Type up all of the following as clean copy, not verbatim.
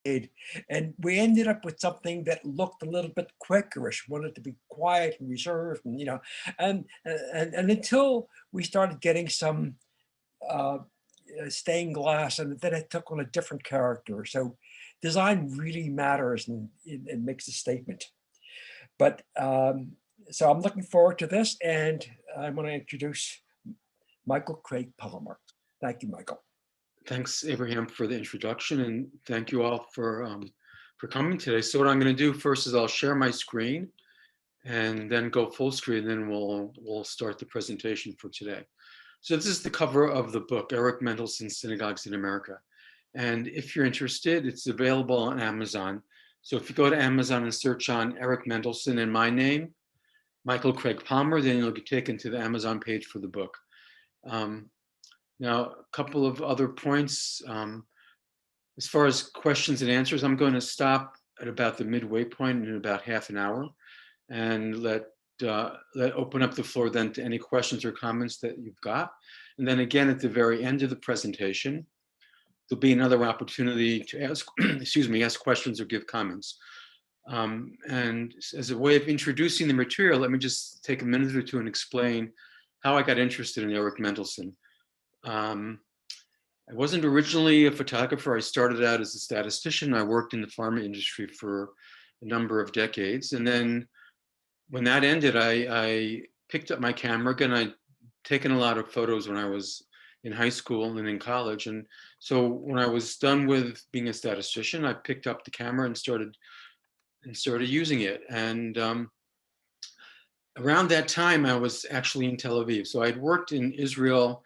And we ended up with something that looked a little bit Quakerish, wanted to be quiet and reserved, and and until we started getting some uh, stained glass, and then it took on a different character. So design really matters, and it makes a statement. But so I'm looking forward to this, and I want to introduce Michael Craig Palmer. Thank you, Michael. Thanks, Abraham, for the introduction, and thank you all for coming today. So what I'm going to do first is I'll share my screen, and then go full screen. Then we'll start the presentation for today. So this is the cover of the book, Eric Mendelsohn's Synagogues in America. And if you're interested, it's available on Amazon. So if you go to Amazon and search on Eric Mendelsohn and my name, Michael Craig Palmer, then you'll get taken to the Amazon page for the book. Now, a couple of other points. As far as questions and answers, I'm going to stop at about the midway point in about half an hour, and let open up the floor then to any questions or comments that you've got. And then again, at the very end of the presentation, there'll be another opportunity to ask, excuse me, ask questions or give comments. And as a way of introducing the material, let me just take a minute or two and explain how I got interested in Eric Mendelsohn. I wasn't originally a photographer. I started out as a statistician. I worked in the pharma industry for a number of decades. And then when that ended, I picked up my camera. Again, I'd taken a lot of photos when I was in high school and in college. And so when I was done with being a statistician, I picked up the camera and started using it. And around that time, I was actually in Tel Aviv. So I'd worked in Israel,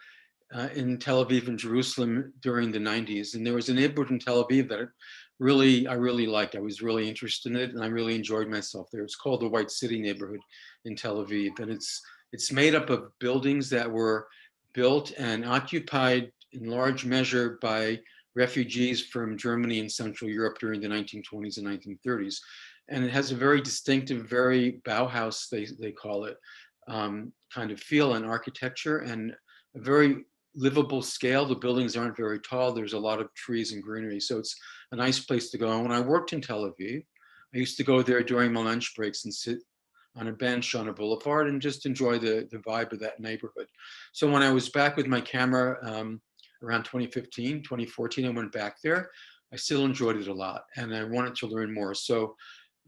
in Tel Aviv and Jerusalem during the 90s. And there was a neighborhood in Tel Aviv that I really liked. I was really interested in it, and I really enjoyed myself there. It's called the White City neighborhood in Tel Aviv. And it's made up of buildings that were built and occupied in large measure by refugees from Germany and Central Europe during the 1920s and 1930s. And it has a very distinctive, very Bauhaus, they call it, kind of feel and architecture, and a very livable scale. The buildings aren't very tall. There's a lot of trees and greenery. So it's a nice place to go. And when I worked in Tel Aviv, I used to go there during my lunch breaks and sit on a bench on a boulevard and just enjoy the vibe of that neighborhood. So when I was back with my camera around 2015, 2014, I went back there. I still enjoyed it a lot, and I wanted to learn more. So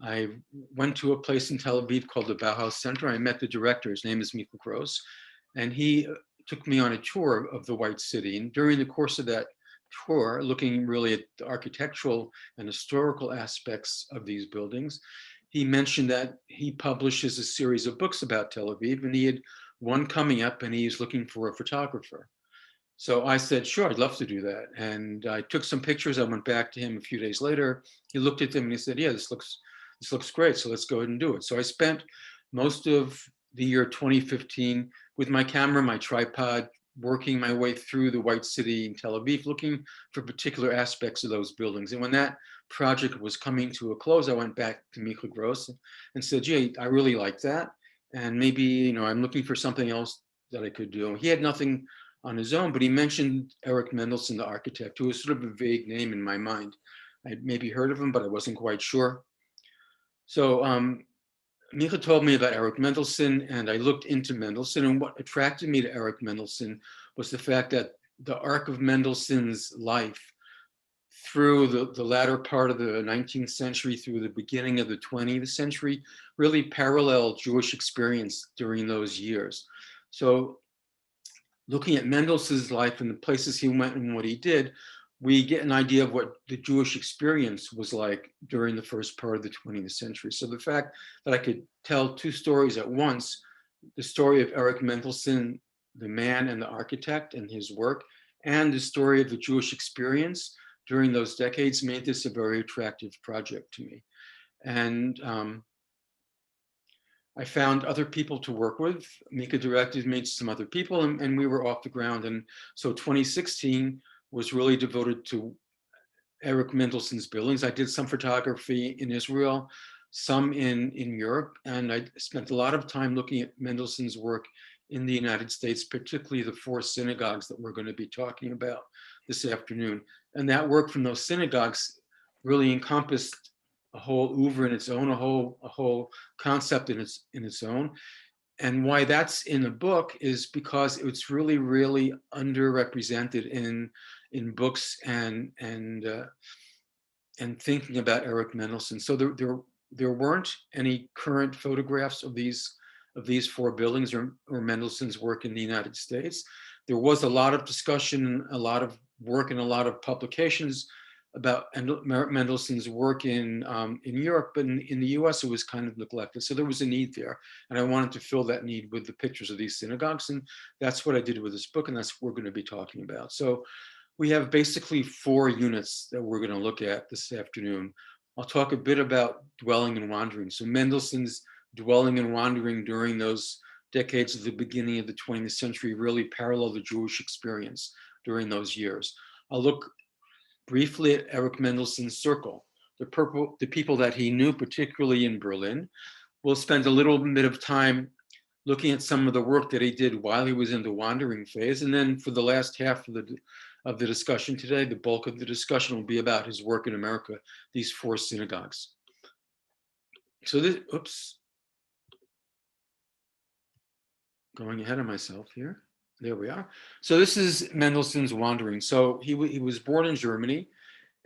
I went to a place in Tel Aviv called the Bauhaus Center. I met the director. His name is Michael Gross, and he took me on a tour of the White City. And during the course of that tour, looking really at the architectural and historical aspects of these buildings, he mentioned that he publishes a series of books about Tel Aviv, and he had one coming up, and he's looking for a photographer. So I said, sure, I'd love to do that. And I took some pictures. I went back to him a few days later. He looked at them and he said, yeah, this looks great. So let's go ahead and do it. So I spent most of the year 2015 with my camera, my tripod, working my way through the White City in Tel Aviv, looking for particular aspects of those buildings. And when that project was coming to a close, I went back to Michael Gross and said, Jay, I really like that. And maybe, I'm looking for something else that I could do. He had nothing on his own, but he mentioned Eric Mendelsohn, the architect, who was sort of a vague name in my mind. I'd maybe heard of him, but I wasn't quite sure. So Micha told me about Eric Mendelsohn, and I looked into Mendelsohn, and what attracted me to Eric Mendelsohn was the fact that the arc of Mendelsohn's life through the latter part of the 19th century, through the beginning of the 20th century, really paralleled Jewish experience during those years. So looking at Mendelsohn's life and the places he went and what he did, we get an idea of what the Jewish experience was like during the first part of the 20th century. So the fact that I could tell two stories at once, the story of Eric Mendelsohn, the man and the architect and his work, and the story of the Jewish experience during those decades, made this a very attractive project to me. And I found other people to work with. Micha directed me to some other people, and we were off the ground. And so 2016 was really devoted to Eric Mendelsohn's buildings. I did some photography in Israel, some in Europe, and I spent a lot of time looking at Mendelsohn's work in the United States, particularly the 4 synagogues that we're going to be talking about this afternoon. And that work from those synagogues really encompassed a whole oeuvre in its own, a whole concept in its own. And why that's in the book is because it's really, really underrepresented in books and thinking about Eric Mendelsohn. So there weren't any current photographs of these four buildings or Mendelssohn's work in the United States. There was a lot of discussion, a lot of work, and a lot of publications about Mendelssohn's work in Europe, but in the US it was kind of neglected. So there was a need there. And I wanted to fill that need with the pictures of these synagogues. And that's what I did with this book, and that's what we're going to be talking about. So we have basically four units that we're going to look at this afternoon. I'll talk a bit about dwelling and wandering. So Mendelssohn's dwelling and wandering during those decades of the beginning of the 20th century really parallel the Jewish experience during those years. I'll look briefly at Eric Mendelsohn's circle, the people that he knew, particularly in Berlin. We'll spend a little bit of time looking at some of the work that he did while he was in the wandering phase. And then for the last half of the discussion today, the bulk of the discussion will be about his work in America, these four synagogues. So this, oops, going ahead of myself here. There we are. So this is Mendelssohn's wandering. So he was born in Germany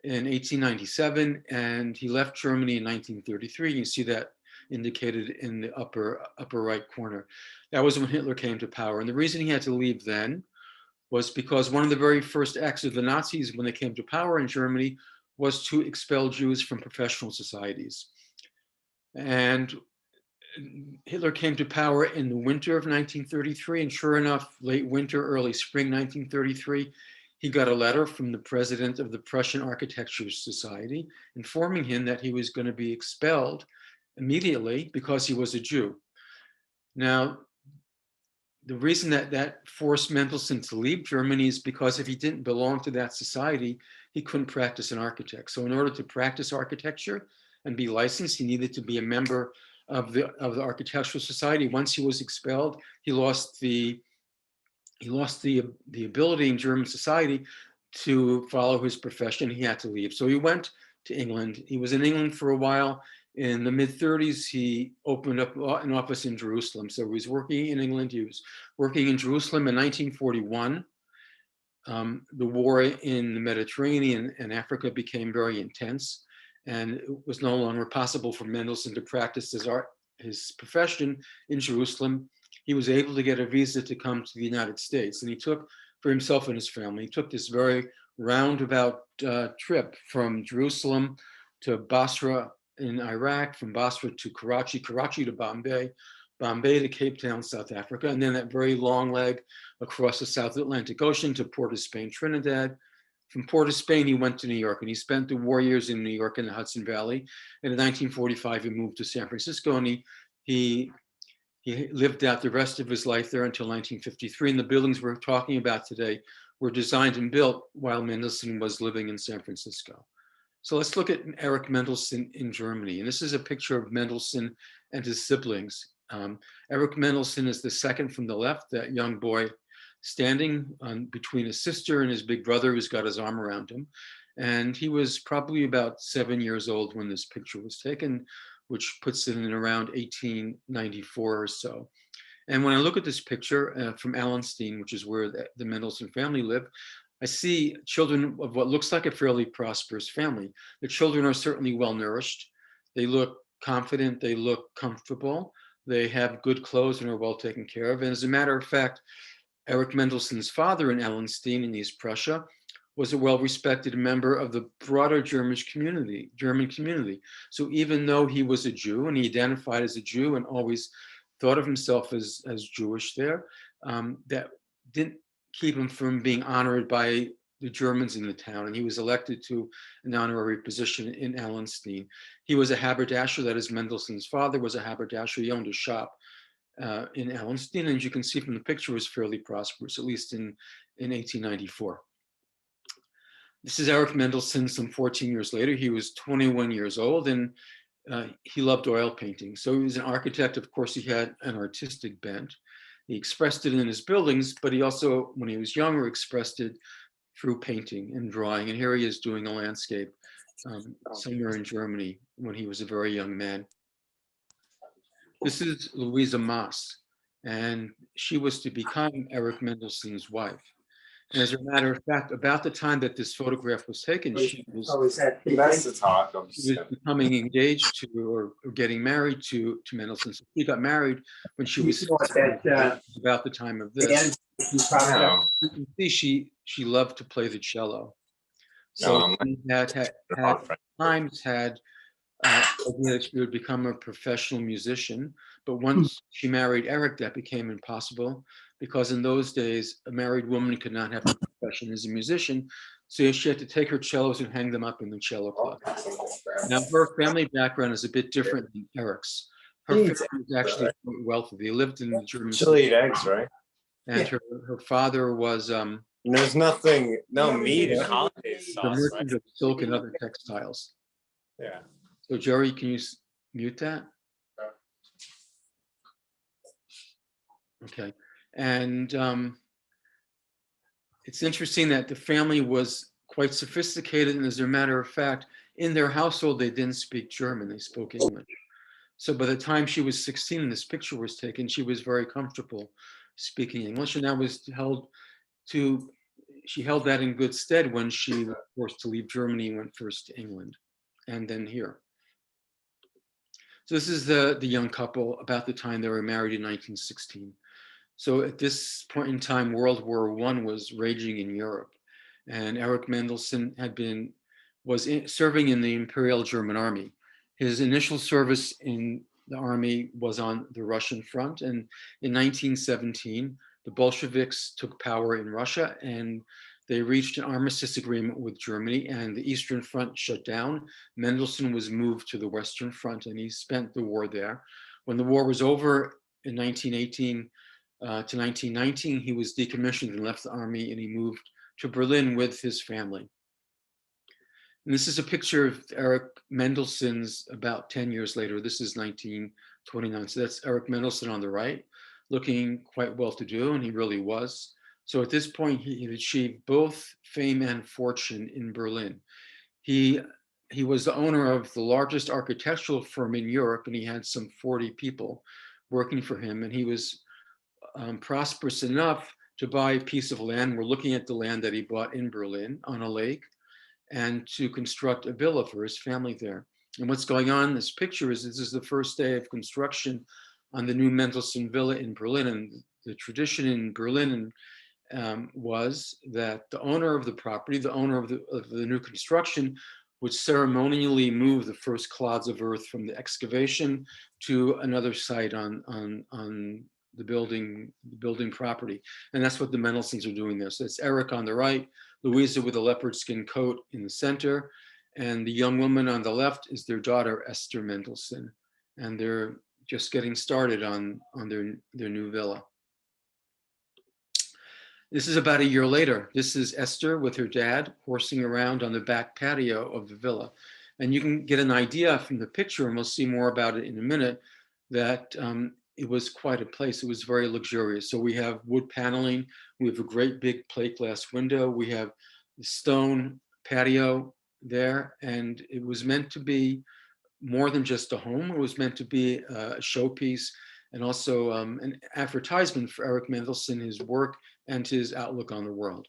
in 1897, and he left Germany in 1933. You see that indicated in the upper right corner. That was when Hitler came to power. And the reason he had to leave then was because one of the very first acts of the Nazis when they came to power in Germany was to expel Jews from professional societies. And Hitler came to power in the winter of 1933, and sure enough, late winter, early spring 1933, he got a letter from the president of the Prussian Architecture Society informing him that he was going to be expelled immediately because he was a Jew. Now, the reason that forced Mendelssohn to leave Germany is because if he didn't belong to that society, he couldn't practice an architect. So in order to practice architecture and be licensed, he needed to be a member of the Architectural Society. Once he was expelled, he lost the ability in German society to follow his profession. He had to leave. So he went to England. He was in England for a while. In the mid-30s, he opened up an office in Jerusalem. So he was working in England. He was working in Jerusalem in 1941. The war in the Mediterranean and Africa became very intense, and it was no longer possible for Mendelssohn to practice his profession in Jerusalem. He was able to get a visa to come to the United States, and he took, for himself and his family, he took this very roundabout trip from Jerusalem to Basra in Iraq, from Basra to Karachi, Karachi to Bombay, Bombay to Cape Town, South Africa, and then that very long leg across the South Atlantic Ocean to Port of Spain, Trinidad. From Port of Spain, he went to New York, and he spent the war years in New York in the Hudson Valley. And in 1945, he moved to San Francisco, and he lived out the rest of his life there until 1953. And the buildings we're talking about today were designed and built while Mendelssohn was living in San Francisco. So let's look at Eric Mendelsohn in Germany. And this is a picture of Mendelssohn and his siblings. Eric Mendelsohn is the second from the left, that young boy standing between his sister and his big brother who's got his arm around him. And he was probably about 7 years old when this picture was taken, which puts it in around 1894 or so. And when I look at this picture from Allenstein, which is where the Mendelssohn family lived, I see children of what looks like a fairly prosperous family. The children are certainly well nourished. They look confident, they look comfortable, they have good clothes and are well taken care of. And as a matter of fact, Eric Mendelsohn's father in Allenstein in East Prussia was a well-respected member of the broader German community. So even though he was a Jew and he identified as a Jew and always thought of himself as Jewish there, that didn't keep him from being honored by the Germans in the town. And he was elected to an honorary position in Allenstein. He was a haberdasher, that is, Mendelssohn's father was a haberdasher. He owned a shop in Allenstein, and as you can see from the picture, was fairly prosperous, at least in 1894. This is Eric Mendelsohn some 14 years later. He was 21 years old, and he loved oil painting. So he was an architect. Of course, he had an artistic bent. He expressed it in his buildings, but he also, when he was younger, expressed it through painting and drawing. And here he is doing a landscape somewhere in Germany when he was a very young man. This is Louisa Maas, and she was to become Eric Mendelsohn's wife. And as a matter of fact, about the time that this photograph was taken, she was becoming engaged to or getting married to Mendelssohn. So she got married when she was 16, about the time of this. You can see she loved to play the cello. So she had times had idea that she would become a professional musician, but once she married Eric, that became impossible because in those days, a married woman could not have a profession as a musician. So she had to take her cellos and hang them up in the cello closet. Now, her family background is a bit different than Eric's. Her family was actually quite wealthy. They lived in the German She'll eat eggs, right? and her father was There's no meat in hollandaise the sauce, merchant right? of silk and other textiles. Yeah. So Jerry, can you mute that? Okay. And it's interesting that the family was quite sophisticated. And as a matter of fact, in their household, they didn't speak German, they spoke English. So by the time she was 16 and this picture was taken, she was very comfortable speaking English. And that was she held that in good stead when she was forced to leave Germany and went first to England and then here. So this is the young couple about the time they were married in 1916. So at this point in time, World War I was raging in Europe, and Eric Mendelsohn was serving in the Imperial German Army. His initial service in the army was on the Russian front, and in 1917, the Bolsheviks took power in Russia, and they reached an armistice agreement with Germany, and the Eastern Front shut down. Mendelsohn was moved to the Western Front, and he spent the war there. When the war was over in 1918 to 1919, he was decommissioned and left the army, and he moved to Berlin with his family. And this is a picture of Eric Mendelsohn's about 10 years later. This is 1929. So that's Eric Mendelsohn on the right, looking quite well-to-do, and he really was. So at this point, he had achieved both fame and fortune in Berlin. He was the owner of the largest architectural firm in Europe, and he had some 40 people working for him. And he was prosperous enough to buy a piece of land. We're looking at the land that he bought in Berlin on a lake, and to construct a villa for his family there. And what's going on in this picture is this is the first day of construction on the new Mendelssohn Villa in Berlin. And the tradition in Berlin was that the owner of the property, the owner of the new construction, would ceremonially move the first clods of earth from the excavation to another site on the building property. And that's what the Mendelsohns are doing there. So it's Eric on the right, Louisa with a leopard skin coat in the center, and the young woman on the left is their daughter, Esther Mendelsohn. And they're just getting started on their new villa. This is about a year later. This is Esther with her dad horsing around on the back patio of the villa. And you can get an idea from the picture, and we'll see more about it in a minute, that it was quite a place. It was very luxurious. So we have wood paneling. We have a great big plate glass window. We have the stone patio there. And it was meant to be more than just a home. It was meant to be a showpiece and also an advertisement for Eric Mendelsohn, his work and his outlook on the world.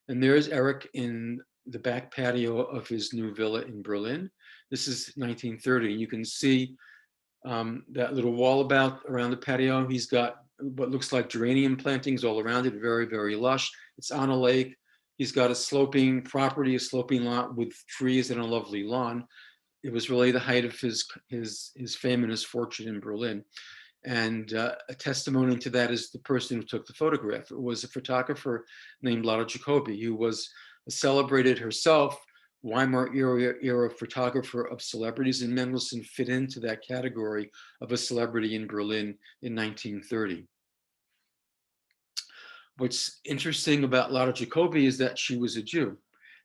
And there's Eric in the back patio of his new villa in Berlin. This is 1930. You can see that little wall around the patio. He's got what looks like geranium plantings all around it, very, very lush. It's on a lake. He's got a sloping property, a sloping lot with trees and a lovely lawn. It was really the height of his fame and his fortune in Berlin. And a testimony to that is the person who took the photograph. It was a photographer named Lotta Jacobi, who was a celebrated herself Weimar era photographer of celebrities, and Mendelssohn fit into that category of a celebrity in Berlin in 1930. What's interesting about Lotta Jacobi is that she was a Jew.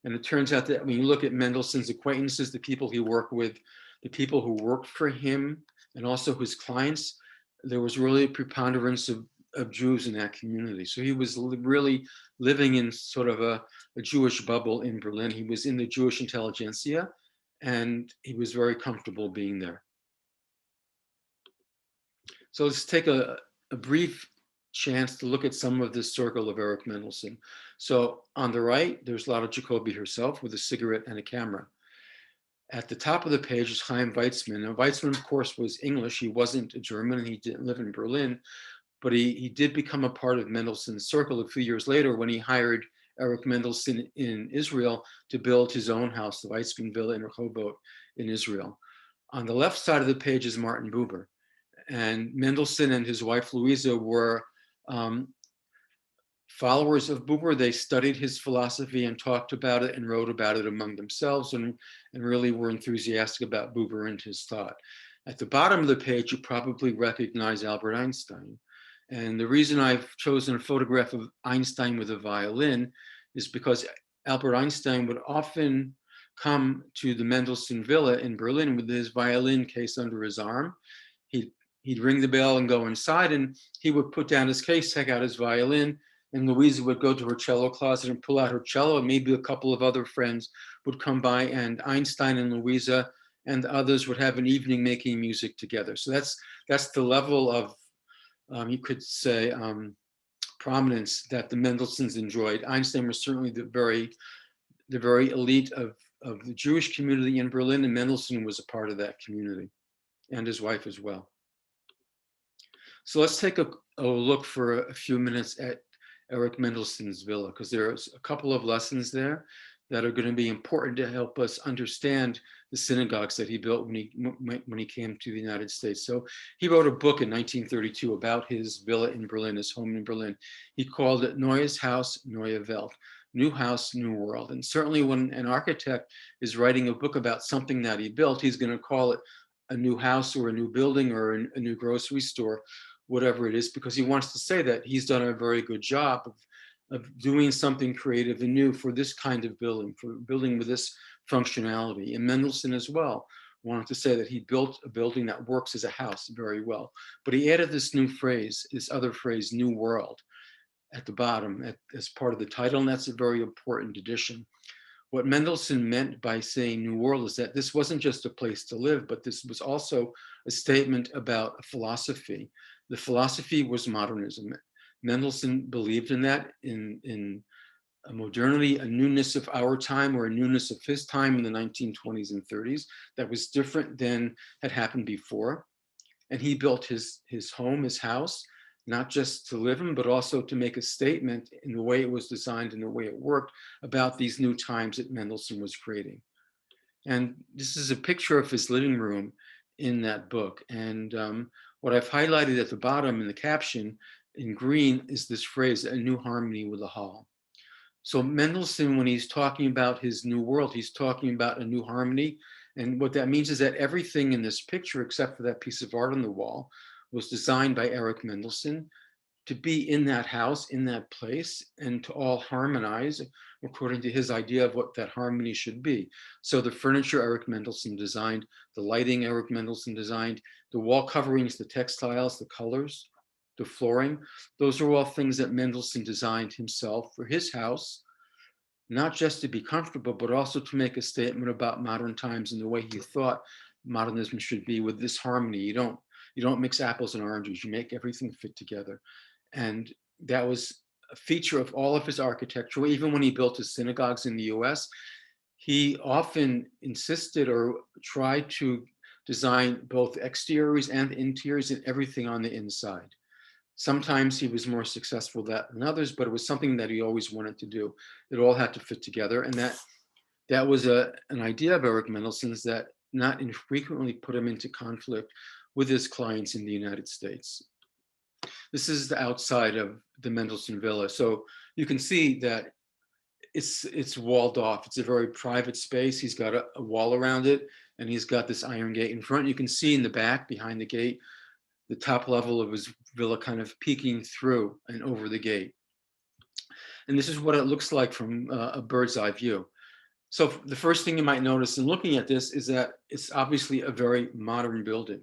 And it turns out that when you look at Mendelssohn's acquaintances, the people he worked with, the people who worked for him, and also his clients, there was really a preponderance of of Jews in that community. So he was really living in sort of a Jewish bubble in Berlin. He was in the Jewish intelligentsia, and he was very comfortable being there. So let's take a brief chance to look at some of this circle of Eric Mendelsohn. So on the right, there's Lotte Jacobi herself with a cigarette and a camera. At the top of the page is Chaim Weizmann. Now, Weizmann, of course, was English. He wasn't a German, and he didn't live in Berlin, but he did become a part of Mendelssohn's circle a few years later when he hired Eric Mendelsohn in Israel to build his own house, the Weizmann Villa in Rehovot in Israel. On the left side of the page is Martin Buber. And Mendelssohn and his wife Louisa were followers of Buber. They studied his philosophy and talked about it and wrote about it among themselves, and really were enthusiastic about Buber and his thought. At the bottom of the page, you probably recognize Albert Einstein. And the reason I've chosen a photograph of Einstein with a violin is because Albert Einstein would often come to the Mendelssohn Villa in Berlin with his violin case under his arm. He'd ring the bell and go inside, and he would put down his case, take out his violin, and Louisa would go to her cello closet and pull out her cello, and maybe a couple of other friends would come by, and Einstein and Louisa and others would have an evening making music together. So that's the level of, you could say, prominence that the Mendelssohns enjoyed. Einstein was certainly the very elite of the Jewish community in Berlin, and Mendelssohn was a part of that community, and his wife as well. So let's take a look for a few minutes at Eric Mendelsohn's villa, because there's a couple of lessons there that are going to be important to help us understand the synagogues that he built when he came to the United States. So he wrote a book in 1932 about his villa in Berlin, his home in Berlin. He called it Neues Haus, Neue Welt, New House, New World. And certainly when an architect is writing a book about something that he built, he's going to call it a new house or a new building or a new grocery store, whatever it is, because he wants to say that he's done a very good job of doing something creative and new for this kind of building, for building with this functionality. And Mendelssohn as well wanted to say that he built a building that works as a house very well. But he added this new phrase, this other phrase, New World, at the bottom as part of the title, and that's a very important addition. What Mendelssohn meant by saying New World is that this wasn't just a place to live, but this was also a statement about a philosophy. The philosophy was modernism. Mendelssohn believed in that, in a modernity, a newness of our time, or a newness of his time in the 1920s and 30s that was different than had happened before. And he built his home, his house, not just to live in, but also to make a statement in the way it was designed and the way it worked about these new times that Mendelssohn was creating. And this is a picture of his living room in that book. And what I've highlighted at the bottom in the caption in green is this phrase, a new harmony with the hall. So Mendelssohn, when he's talking about his new world, he's talking about a new harmony. And what that means is that everything in this picture, except for that piece of art on the wall, was designed by Eric Mendelsohn to be in that house, in that place, and to all harmonize according to his idea of what that harmony should be. So the furniture Eric Mendelsohn designed, the lighting Eric Mendelsohn designed, the wall coverings, the textiles, the colors, the flooring, those are all things that Mendelssohn designed himself for his house, not just to be comfortable, but also to make a statement about modern times and the way he thought modernism should be with this harmony. You don't mix apples and oranges, you make everything fit together. And that was a feature of all of his architecture. Even when he built his synagogues in the US, he often insisted or tried to design both exteriors and interiors and everything on the inside. Sometimes he was more successful than others, but it was something that he always wanted to do. It all had to fit together. And that was an idea of Eric Mendelsohn's that not infrequently put him into conflict with his clients in the United States. This is the outside of the Mendelsohn Villa. So you can see that it's walled off. It's a very private space. He's got a wall around it, and he's got this iron gate in front. You can see in the back, behind the gate, the top level of his villa kind of peeking through and over the gate. And this is what it looks like from a bird's eye view. So the first thing you might notice in looking at this is that it's obviously a very modern building.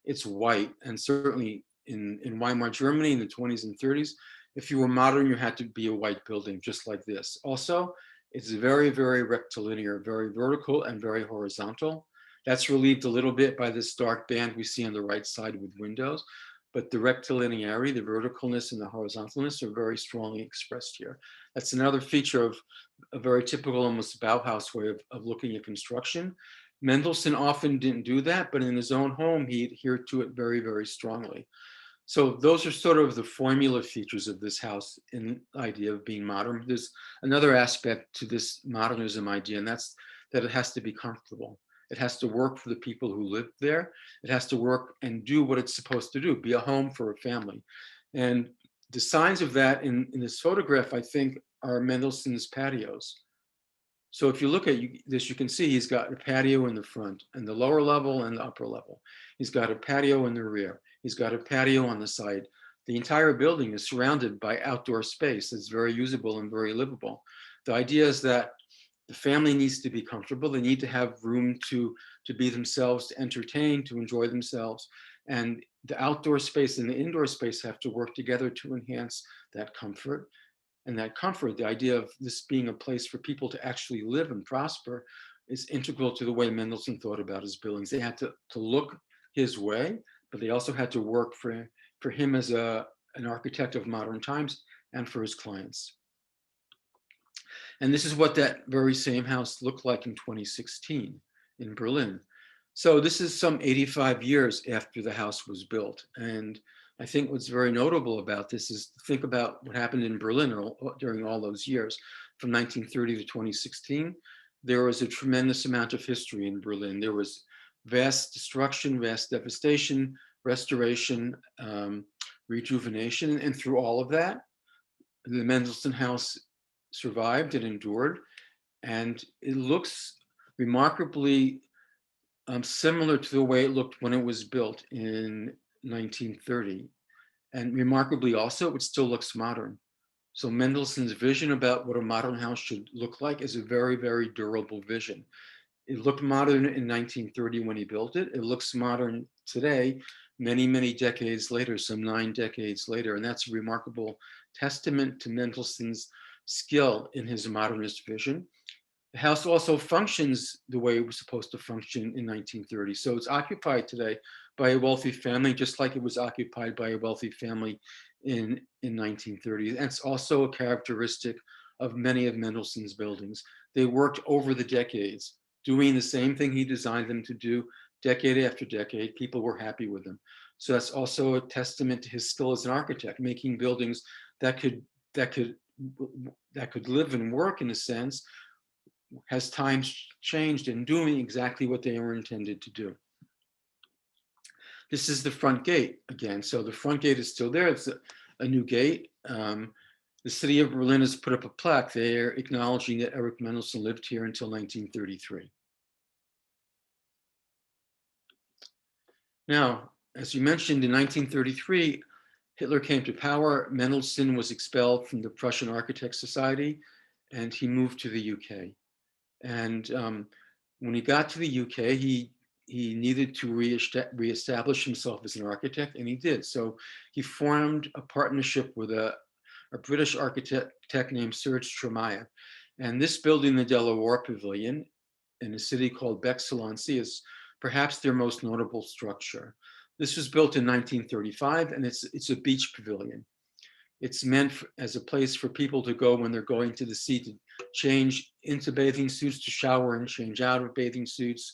It's white, and certainly in Weimar, Germany in the 20s and 30s. If you were modern, you had to be a white building, just like this. Also, it's very, very rectilinear, very vertical and very horizontal. That's relieved a little bit by this dark band we see on the right side with windows, but the rectilinearity, the verticalness and the horizontalness are very strongly expressed here. That's another feature of a very typical, almost Bauhaus way of looking at construction. Mendelssohn often didn't do that, but in his own home, he adhered to it very, very strongly. So those are sort of the formula features of this house in the idea of being modern. There's another aspect to this modernism idea, and that's that it has to be comfortable. It has to work for the people who live there. It has to work and do what it's supposed to do, be a home for a family. And the signs of that in this photograph, I think, are Mendelssohn's patios. So if you look at this, you can see he's got a patio in the front and the lower level and the upper level. He's got a patio in the rear. He's got a patio on the side. The entire building is surrounded by outdoor space. It's very usable and very livable. The idea is that the family needs to be comfortable. They need to have room to be themselves, to entertain, to enjoy themselves. And the outdoor space and the indoor space have to work together to enhance that comfort. And that comfort, the idea of this being a place for people to actually live and prosper, is integral to the way Mendelssohn thought about his buildings. They had to look his way, but they also had to work for him as an architect of modern times and for his clients. And this is what that very same house looked like in 2016 in Berlin. So this is some 85 years after the house was built. And I think what's very notable about this is think about what happened in Berlin during all those years. From 1930 to 2016, there was a tremendous amount of history in Berlin. There was vast destruction, vast devastation, restoration, rejuvenation. And through all of that, the Mendelssohn House survived and endured. And it looks remarkably similar to the way it looked when it was built in 1930. And remarkably also, it still looks modern. So Mendelssohn's vision about what a modern house should look like is a very, very durable vision. It looked modern in 1930 when he built it. It looks modern today, many, many decades later, some 9 decades later. And that's a remarkable testament to Mendelssohn's skill in his modernist vision. The house also functions the way it was supposed to function in 1930. So it's occupied today by a wealthy family, just like it was occupied by a wealthy family in 1930. That's also a characteristic of many of Mendelssohn's buildings. They worked over the decades, doing the same thing he designed them to do decade after decade. People were happy with them. So that's also a testament to his skill as an architect, making buildings that could live and work in a sense, has times changed and doing exactly what they were intended to do. This is the front gate again. So the front gate is still there. It's a new gate. The city of Berlin has put up a plaque there acknowledging that Eric Mendelsohn lived here until 1933. Now, as you mentioned, in 1933, Hitler came to power. Mendelssohn was expelled from the Prussian Architects Society, and he moved to the UK. And when he got to the UK, he needed to reestablish himself as an architect, and he did. So he formed a partnership with a British architect named Serge Tremaya. And this building, the Delaware Pavilion, in a city called Bec-sur-Lancy, is perhaps their most notable structure. This was built in 1935, and it's a beach pavilion. It's meant as a place for people to go when they're going to the sea to change into bathing suits, to shower and change out of bathing suits,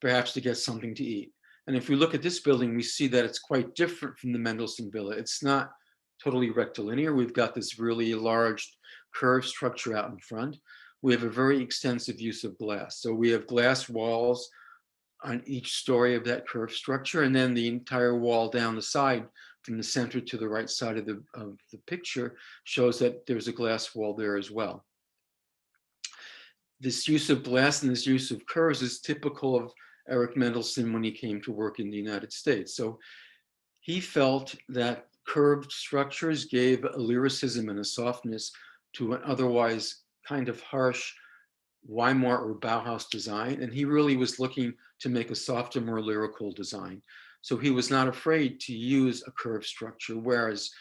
perhaps to get something to eat. And if we look at this building, we see that it's quite different from the Mendelssohn Villa. It's not totally rectilinear. We've got this really large curved structure out in front. We have a very extensive use of glass. So we have glass walls on each story of that curved structure, and then the entire wall down the side from the center to the right side of the picture shows that there's a glass wall there as well. This use of glass and this use of curves is typical of Eric Mendelsohn when he came to work in the United States. So he felt that curved structures gave a lyricism and a softness to an otherwise kind of harsh Weimar or Bauhaus design. And he really was looking to make a softer, more lyrical design. So he was not afraid to use a curved structure, whereas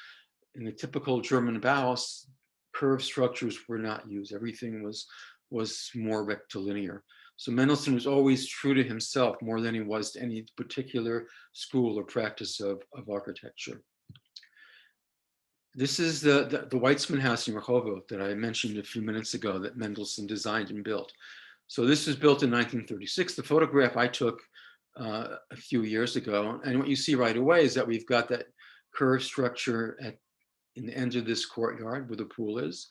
in the typical German Bauhaus, curved structures were not used. Everything was more rectilinear. So Mendelssohn was always true to himself more than he was to any particular school or practice of architecture. This is the Weitzman house in Rehovot that I mentioned a few minutes ago that Mendelssohn designed and built. So this was built in 1936. The photograph I took a few years ago, and what you see right away is that we've got that curved structure in the end of this courtyard where the pool is.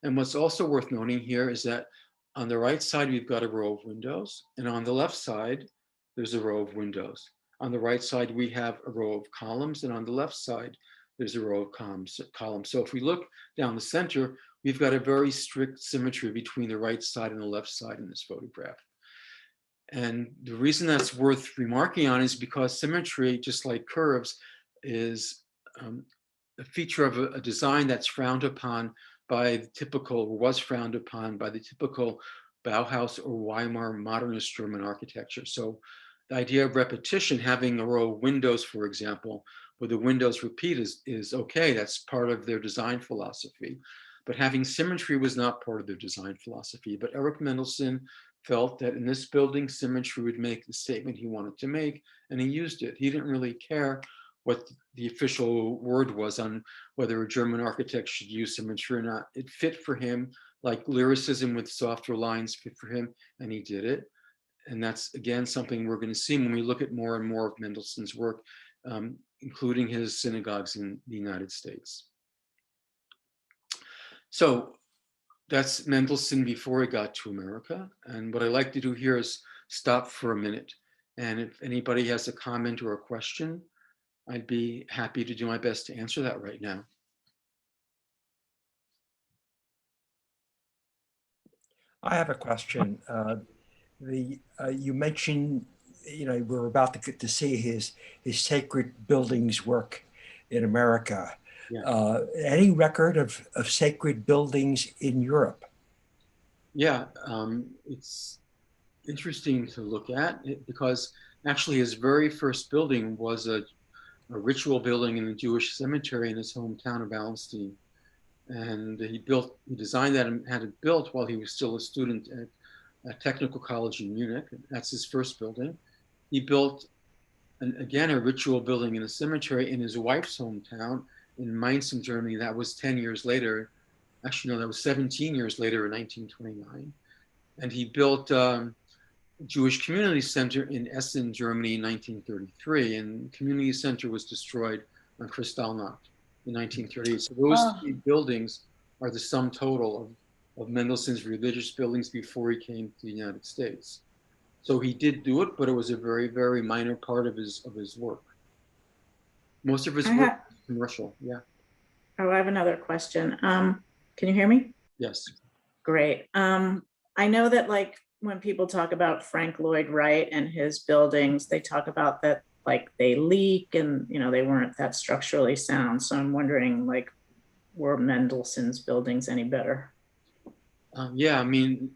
And what's also worth noting here is that on the right side, we've got a row of windows, and on the left side, there's a row of windows. On the right side, we have a row of columns, and on the left side, there's a row of columns. So if we look down the center, we've got a very strict symmetry between the right side and the left side in this photograph. And the reason that's worth remarking on is because symmetry, just like curves, is a feature of a design that's frowned upon by the typical, or was frowned upon by the typical Bauhaus or Weimar modernist German architecture. So the idea of repetition, having a row of windows, for example, where the windows repeat is okay. That's part of their design philosophy. But having symmetry was not part of their design philosophy. But Eric Mendelsohn felt that in this building, symmetry would make the statement he wanted to make, and he used it. He didn't really care what the official word was on whether a German architect should use symmetry or not. It fit for him, like lyricism with softer lines fit for him, and he did it. And that's, again, something we're going to see when we look at more and more of Mendelssohn's work, including his synagogues in the United States. So that's Mendelssohn before he got to America. And what I like to do here is stop for a minute. And if anybody has a comment or a question, I'd be happy to do my best to answer that right now. I have a question. You mentioned, we're about to get to see his sacred buildings work in America. Yeah. Any record of sacred buildings in Europe? Yeah, it's interesting to look at it because actually his very first building was a ritual building in the Jewish cemetery in his hometown of Allenstein. And he designed that and had it built while he was still a student at a technical college in Munich. That's his first building. He built, again, a ritual building in a cemetery in his wife's hometown in Mainz, in Germany. That was 10 years later. Actually, no, that was 17 years later in 1929. And he built Jewish Community Center in Essen, Germany in 1933, and the Community Center was destroyed on Kristallnacht in 1938. So those three buildings are the sum total of Mendelssohn's religious buildings before he came to the United States. So he did do it, but it was a very, very minor part of his work. Most of his work is commercial, yeah. Oh, I have another question. Can you hear me? Yes. Great. I know that like when people talk about Frank Lloyd Wright and his buildings, they talk about that like they leak and they weren't that structurally sound. So I'm wondering, like, were Mendelssohn's buildings any better? Yeah, I mean,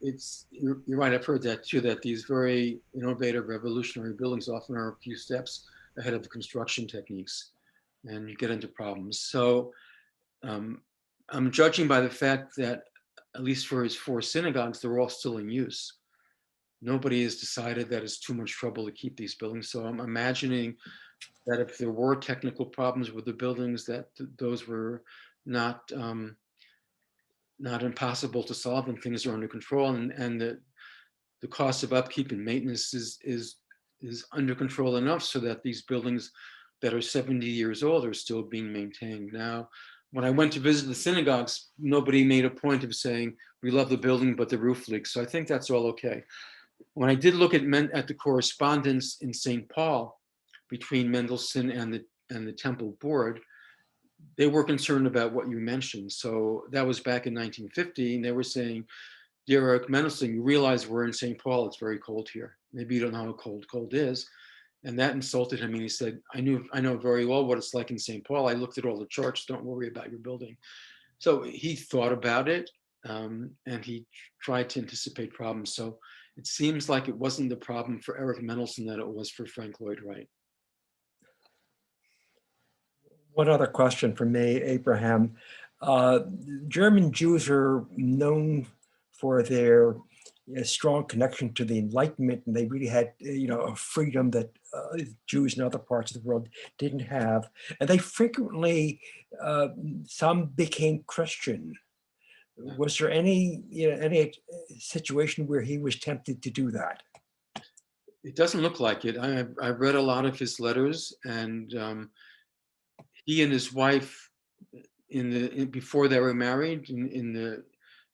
you're right. I've heard that too, that these very innovative, revolutionary buildings often are a few steps ahead of the construction techniques, and you get into problems. So I'm judging by the fact that, at least for his 4 synagogues, they're all still in use. Nobody has decided that it's too much trouble to keep these buildings. So I'm imagining that if there were technical problems with the buildings, that those were not impossible to solve, and things are under control, and the cost of upkeep and maintenance is under control enough so that these buildings that are 70 years old are still being maintained. Now, when I went to visit the synagogues, nobody made a point of saying, we love the building, but the roof leaks. So I think that's all okay. When I did look at the correspondence in St. Paul between Mendelssohn and the temple board, they were concerned about what you mentioned. So that was back in 1950, and they were saying, dear Eric Mendelsohn, you realize we're in St. Paul, it's very cold here. Maybe you don't know how cold is. And that insulted him. And he said, I know very well what it's like in St. Paul. I looked at all the charts, don't worry about your building. So he thought about it, and he tried to anticipate problems. So it seems like it wasn't the problem for Eric Mendelsohn that it was for Frank Lloyd Wright. One other question for me, Abraham. German Jews are known for their strong connection to the Enlightenment, and they really had, a freedom that Jews in other parts of the world didn't have. And they frequently, some became Christian. Was there any situation where he was tempted to do that? It doesn't look like it. I've read a lot of his letters, and he and his wife, before they were married in the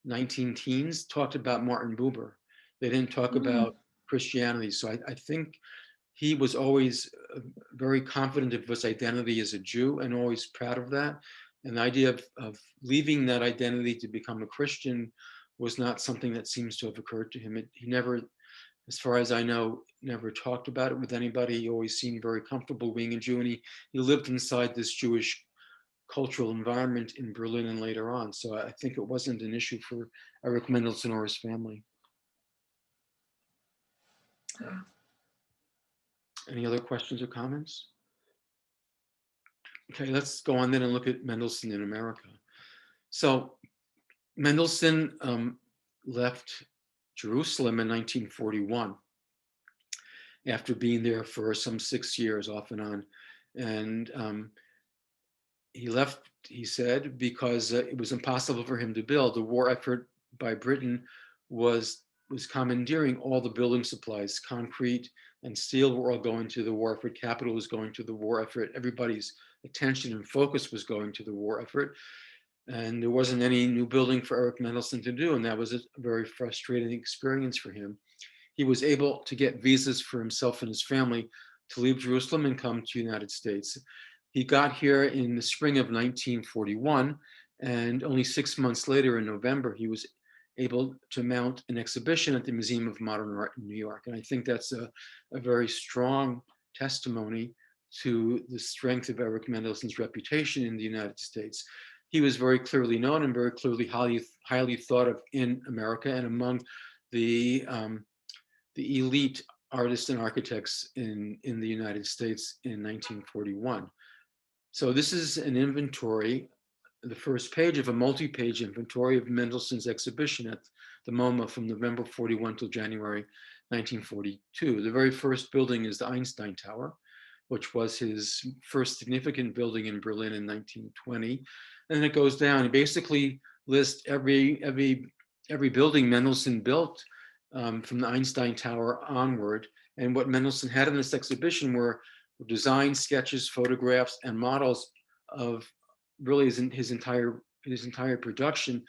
19 teens, talked about Martin Buber. They didn't talk about Christianity. So I think he was always very confident of his identity as a Jew and always proud of that. And the idea of leaving that identity to become a Christian was not something that seems to have occurred to him. He never, as far as I know, never talked about it with anybody. He always seemed very comfortable being a Jew, and he lived inside this Jewish cultural environment in Berlin and later on. So I think it wasn't an issue for Eric Mendelsohn or his family. Any other questions or comments? Okay, let's go on then and look at Mendelsohn in America. So Mendelsohn left Jerusalem in 1941 after being there for some 6 years off and on. And he left, he said, because it was impossible for him to build. The war effort by Britain was commandeering all the building supplies. Concrete and steel were all going to the war effort. Capital was going to the war effort. Everybody's attention and focus was going to the war effort. And there wasn't any new building for Eric Mendelsohn to do. And that was a very frustrating experience for him. He was able to get visas for himself and his family to leave Jerusalem and come to the United States. He got here in the spring of 1941, and only 6 months later in November, he was able to mount an exhibition at the Museum of Modern Art in New York. And I think that's a very strong testimony to the strength of Eric Mendelsohn's reputation in the United States. He was very clearly known and very clearly highly thought of in America and among the elite artists and architects in the United States in 1941. So this is an inventory, the first page of a multi-page inventory of Mendelsohn's exhibition at the MoMA from November 41 till January 1942. The very first building is the Einstein Tower, which was his first significant building in Berlin in 1920. And it goes down. He basically lists every building Mendelsohn built from the Einstein Tower onward. And what Mendelsohn had in this exhibition were designs, sketches, photographs, and models of really his entire production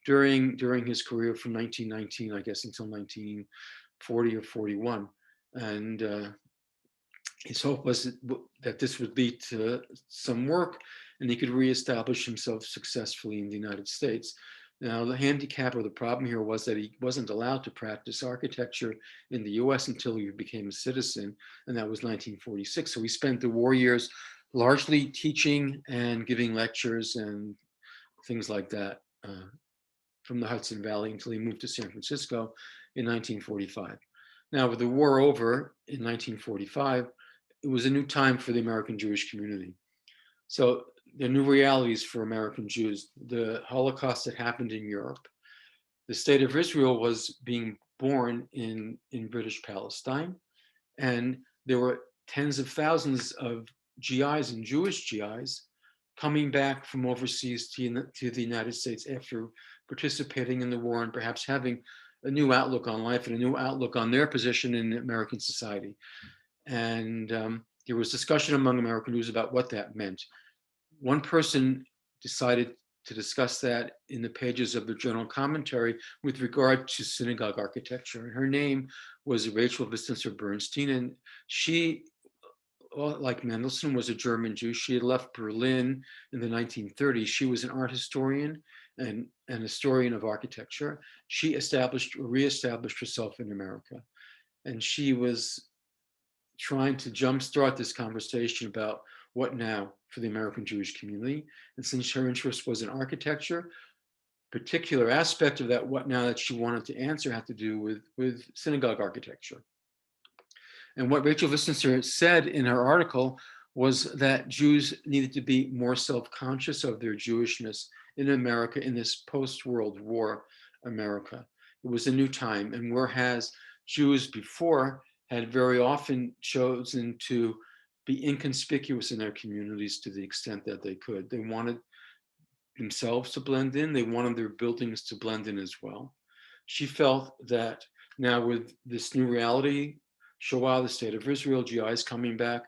during his career from 1919, I guess, until 1940 or 41. And his hope was that this would lead to some work and he could reestablish himself successfully in the United States. Now, the handicap or the problem here was that he wasn't allowed to practice architecture in the US until he became a citizen, and that was 1946. So he spent the war years largely teaching and giving lectures and things like that from the Hudson Valley until he moved to San Francisco in 1945. Now, with the war over in 1945, it was a new time for the American Jewish community. So the new realities for American Jews, the Holocaust that happened in Europe, the state of Israel was being born in British Palestine, and there were tens of thousands of GIs and Jewish GIs coming back from overseas to the United States after participating in the war and perhaps having a new outlook on life and a new outlook on their position in American society. And there was discussion among American Jews about what that meant. One person decided to discuss that in the pages of the journal commentary with regard to synagogue architecture. And her name was Rachel Witzenser Bernstein. And she, like Mendelsohn, was a German Jew. She had left Berlin in the 1930s. She was an art historian and an historian of architecture. She reestablished herself in America. And she was trying to jumpstart this conversation about what now for the American Jewish community. And since her interest was in architecture, particular aspect of that what now that she wanted to answer had to do with synagogue architecture. And what Rachel Witzenser said in her article was that Jews needed to be more self-conscious of their Jewishness in America in this post-World War America. It was a new time, and whereas Jews before had very often chosen to be inconspicuous in their communities to the extent that they could. They wanted themselves to blend in. They wanted their buildings to blend in as well. She felt that now with this new reality, Shoah, the state of Israel, GIs coming back,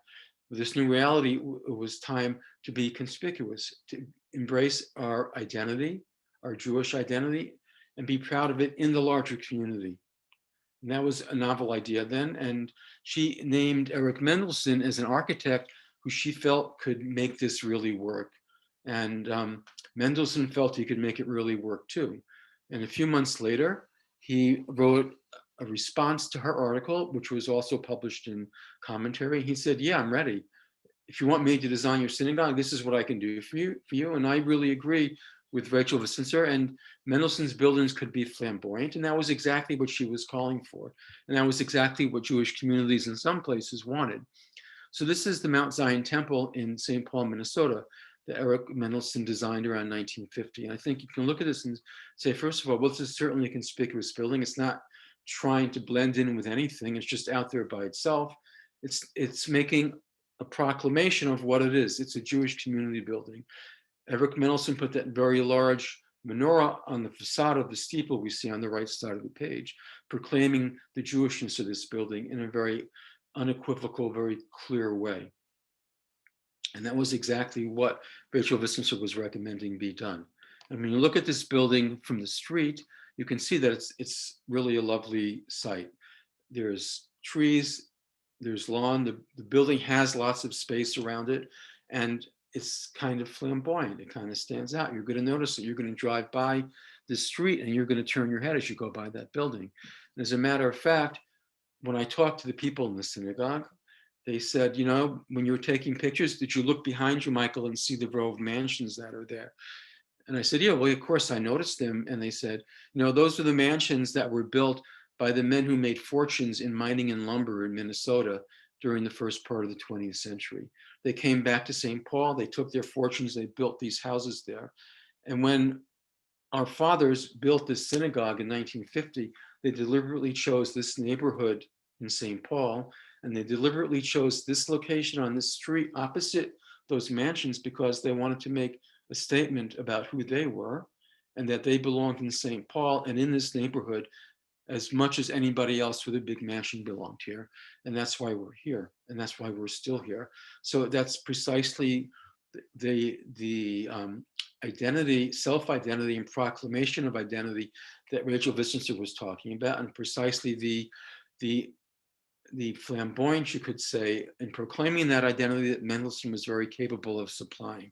with this new reality, it was time to be conspicuous, to embrace our identity, our Jewish identity, and be proud of it in the larger community. And that was a novel idea then. And she named Eric Mendelsohn as an architect who she felt could make this really work. And Mendelsohn felt he could make it really work too. And a few months later, he wrote a response to her article, which was also published in Commentary. He said, yeah, I'm ready. If you want me to design your synagogue, this is what I can do for you. And I really agree with Rachel Vicencer, and Mendelssohn's buildings could be flamboyant. And that was exactly what she was calling for. And that was exactly what Jewish communities in some places wanted. So this is the Mount Zion Temple in St. Paul, Minnesota, that Eric Mendelsohn designed around 1950. And I think you can look at this and say, first of all, well, this is certainly a conspicuous building. It's not trying to blend in with anything. It's just out there by itself. It's making a proclamation of what it is. It's a Jewish community building. Eric Mendelsohn put that very large menorah on the facade of the steeple we see on the right side of the page, proclaiming the Jewishness of this building in a very unequivocal, very clear way. And that was exactly what Rachel Vicencer was recommending be done. And when you look at this building from the street, you can see that it's really a lovely site. There's trees, there's lawn, the building has lots of space around it, and it's kind of flamboyant. It kind of stands out. You're going to notice it. You're going to drive by the street and you're going to turn your head as you go by that building. And as a matter of fact, when I talked to the people in the synagogue, they said, you know, when you were taking pictures, did you look behind you, Michael, and see the row of mansions that are there? And I said, yeah, well, of course I noticed them. And they said, you know, those are the mansions that were built by the men who made fortunes in mining and lumber in Minnesota during the first part of the 20th century. They came back to St. Paul, they took their fortunes, they built these houses there. And when our fathers built this synagogue in 1950, they deliberately chose this neighborhood in St. Paul, and they deliberately chose this location on this street opposite those mansions because they wanted to make a statement about who they were and that they belonged in St. Paul and in this neighborhood as much as anybody else with a big mansion belonged here. And that's why we're here. And that's why we're still here. So that's precisely the identity, self-identity and proclamation of identity that Rachel Vicencer was talking about, and precisely the flamboyance, you could say, in proclaiming that identity that Mendelssohn was very capable of supplying.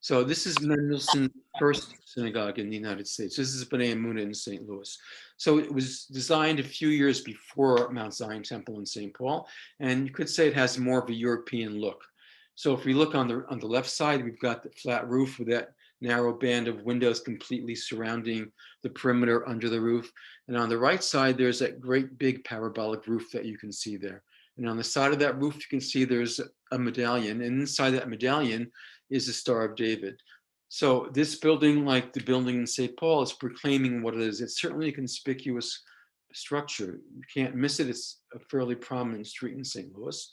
So this is Mendelssohn's first synagogue in the United States. This is B'nai Emunah in St. Louis. So it was designed a few years before Mount Zion Temple in St. Paul, and you could say it has more of a European look. So if we look on the left side, we've got the flat roof with that narrow band of windows completely surrounding the perimeter under the roof. And on the right side, there's that great big parabolic roof that you can see there. And on the side of that roof, you can see there's a medallion, and inside that medallion is the Star of David. So this building, like the building in St. Paul, is proclaiming what it is. It's certainly a conspicuous structure. You can't miss it. It's a fairly prominent street in St. Louis.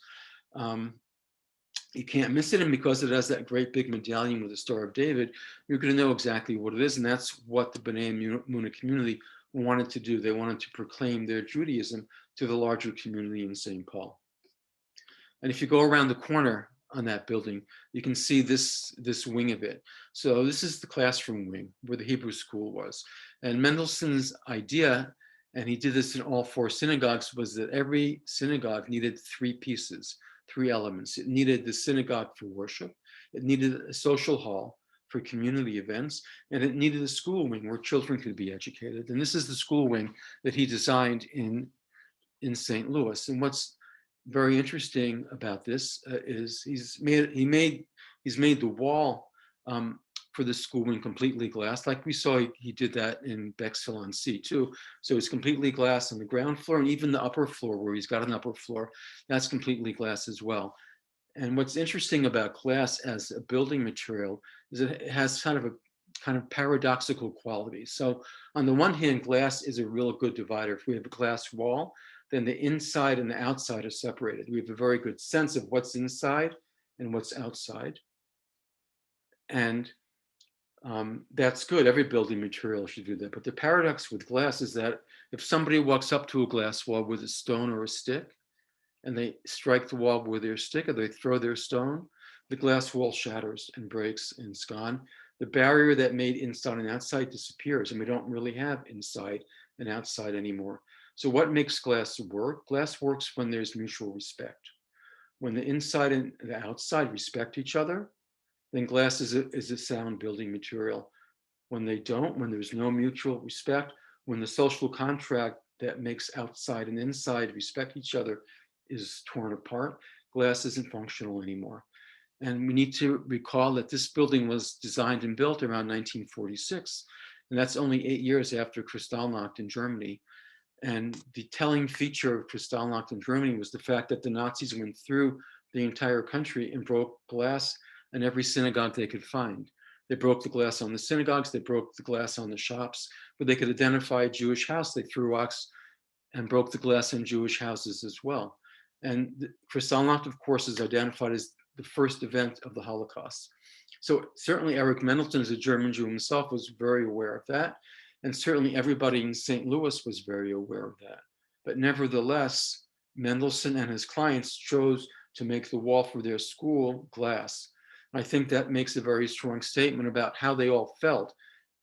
You can't miss it, and because it has that great big medallion with the Star of David, you're going to know exactly what it is, and that's what the B'nai Emunah community wanted to do. They wanted to proclaim their Judaism to the larger community in St. Paul. And if you go around the corner on that building, you can see this wing of it. So this is the classroom wing where the Hebrew school was. And Mendelssohn's idea, and he did this in all 4 synagogues, was that every synagogue needed 3 pieces, 3 elements. It needed the synagogue for worship, it needed a social hall for community events, and it needed a school wing where children could be educated. And this is the school wing that he designed in St. Louis. And what's very interesting about this is he's made the wall for the school and completely glass, like we saw he did that in Bexhill on Sea too. So it's completely glass on the ground floor, and even the upper floor where he's got an upper floor, that's completely glass as well. And what's interesting about glass as a building material is it has kind of paradoxical qualities. So on the one hand, glass is a real good divider. If we have a glass wall, then the inside and the outside are separated. We have a very good sense of what's inside and what's outside. And that's good. Every building material should do that. But the paradox with glass is that if somebody walks up to a glass wall with a stone or a stick, and they strike the wall with their stick or they throw their stone, the glass wall shatters and breaks and it's gone. The barrier that made inside and outside disappears, and we don't really have inside and outside anymore. So what makes glass work? Glass works when there's mutual respect. When the inside and the outside respect each other, then glass is a sound building material. When they don't, when there's no mutual respect, when the social contract that makes outside and inside respect each other is torn apart, glass isn't functional anymore. And we need to recall that this building was designed and built around 1946, and that's only 8 years after Kristallnacht in Germany. And the telling feature of Kristallnacht in Germany was the fact that the Nazis went through the entire country and broke glass in every synagogue they could find. They broke the glass on the synagogues, they broke the glass on the shops, but they could identify a Jewish house. They threw rocks and broke the glass in Jewish houses as well. And Kristallnacht, of course, is identified as the first event of the Holocaust. So certainly Eric Mendelsohn, as a German Jew himself, was very aware of that. And certainly everybody in St. Louis was very aware of that. But nevertheless, Mendelsohn and his clients chose to make the wall for their school glass. And I think that makes a very strong statement about how they all felt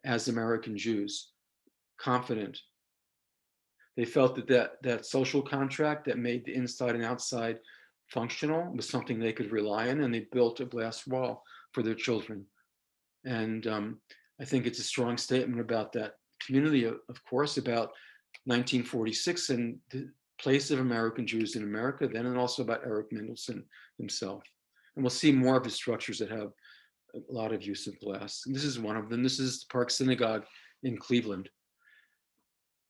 as American Jews, confident. They felt that social contract that made the inside and outside functional was something they could rely on, and they built a glass wall for their children. And I think it's a strong statement about that community, of course, about 1946 and the place of American Jews in America then, and also about Eric Mendelsohn himself. And we'll see more of his structures that have a lot of use of glass. And this is one of them. This is the Park Synagogue in Cleveland.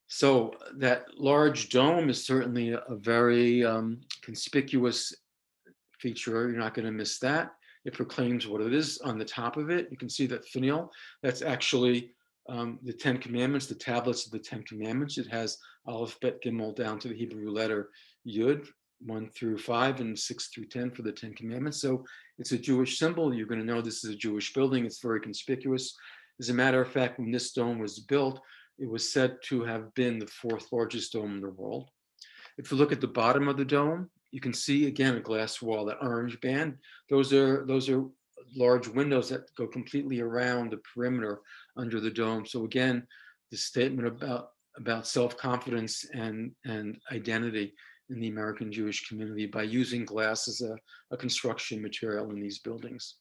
So that large dome is certainly a very conspicuous feature. You're not going to miss that. It proclaims what it is on the top of it. You can see that finial. That's actually the 10 Commandments, the tablets of the 10 Commandments. It has Aleph, Bet, Gimel down to the Hebrew letter Yud, 1 through 5 and 6 through 10 for the 10 Commandments. So it's a Jewish symbol. You're going to know this is a Jewish building. It's very conspicuous. As a matter of fact, when this dome was built, it was said to have been the 4th largest dome in the world. If you look at the bottom of the dome, you can see again a glass wall, that orange band. Those are large windows that go completely around the perimeter under the dome. So again, the statement about self-confidence and identity in the American Jewish community by using glass as a construction material in these buildings.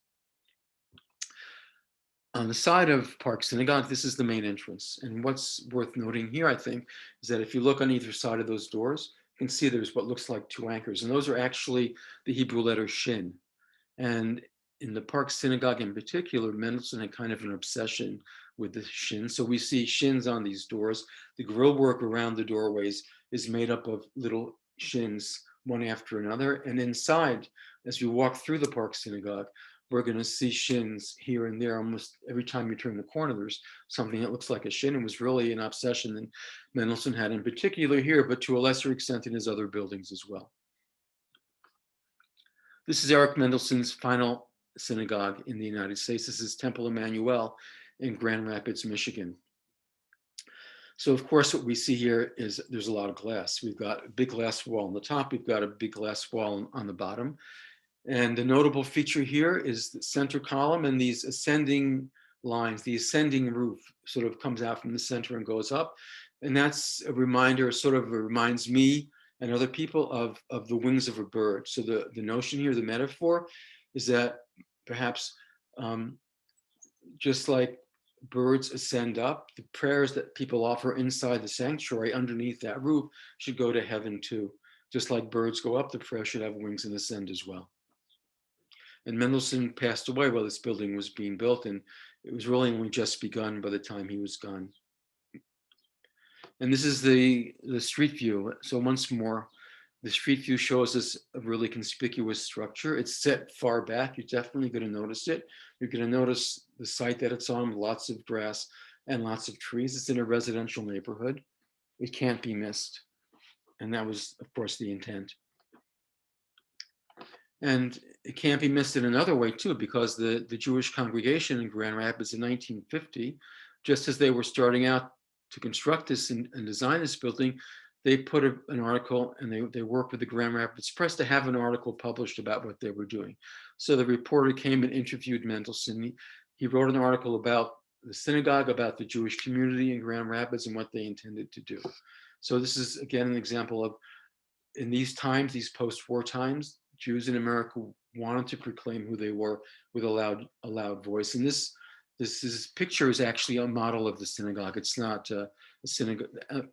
On the side of Park Synagogue, this is the main entrance. And what's worth noting here, I think, is that if you look on either side of those doors, you can see there's what looks like 2 anchors. And those are actually the Hebrew letter Shin. And in the Park Synagogue in particular, Mendelsohn had kind of an obsession with the Shin. So we see shins on these doors. The grill work around the doorways is made up of little shins, one after another. And inside, as you walk through the Park Synagogue, we're going to see shins here and there. Almost every time you turn the corner, there's something that looks like a shin. It was really an obsession that Mendelsohn had in particular here, but to a lesser extent in his other buildings as well. This is Eric Mendelsohn's final synagogue in the United States. This is Temple Emmanuel in Grand Rapids, Michigan. So of course, what we see here is there's a lot of glass. We've got a big glass wall on the top. We've got a big glass wall on the bottom. And the notable feature here is the center column and these ascending lines. The ascending roof sort of comes out from the center and goes up. And that's a reminder, sort of reminds me and other people of the wings of a bird. So the notion here, the metaphor, is that perhaps just like birds ascend up, the prayers that people offer inside the sanctuary underneath that roof should go to heaven too. Just like birds go up, the prayer should have wings and ascend as well. And Mendelsohn passed away while this building was being built, and it was really only just begun by the time he was gone. And this is the street view. So once more, the street view shows us a really conspicuous structure. It's set far back. You're definitely going to notice it. You're going to notice the site that it's on, lots of grass and lots of trees. It's in a residential neighborhood. It can't be missed. And that was, of course, the intent. And it can't be missed in another way, too, because the Jewish congregation in Grand Rapids in 1950, just as they were starting out to construct this and design this building, they put an article, and they worked with the Grand Rapids Press to have an article published about what they were doing. So the reporter came and interviewed Mendelsohn. He wrote an article about the synagogue, about the Jewish community in Grand Rapids and what they intended to do. So this is, again, an example of, in these times, these post-war times, Jews in America wanted to proclaim who they were with a loud voice. And this picture is actually a model of the synagogue. It's not a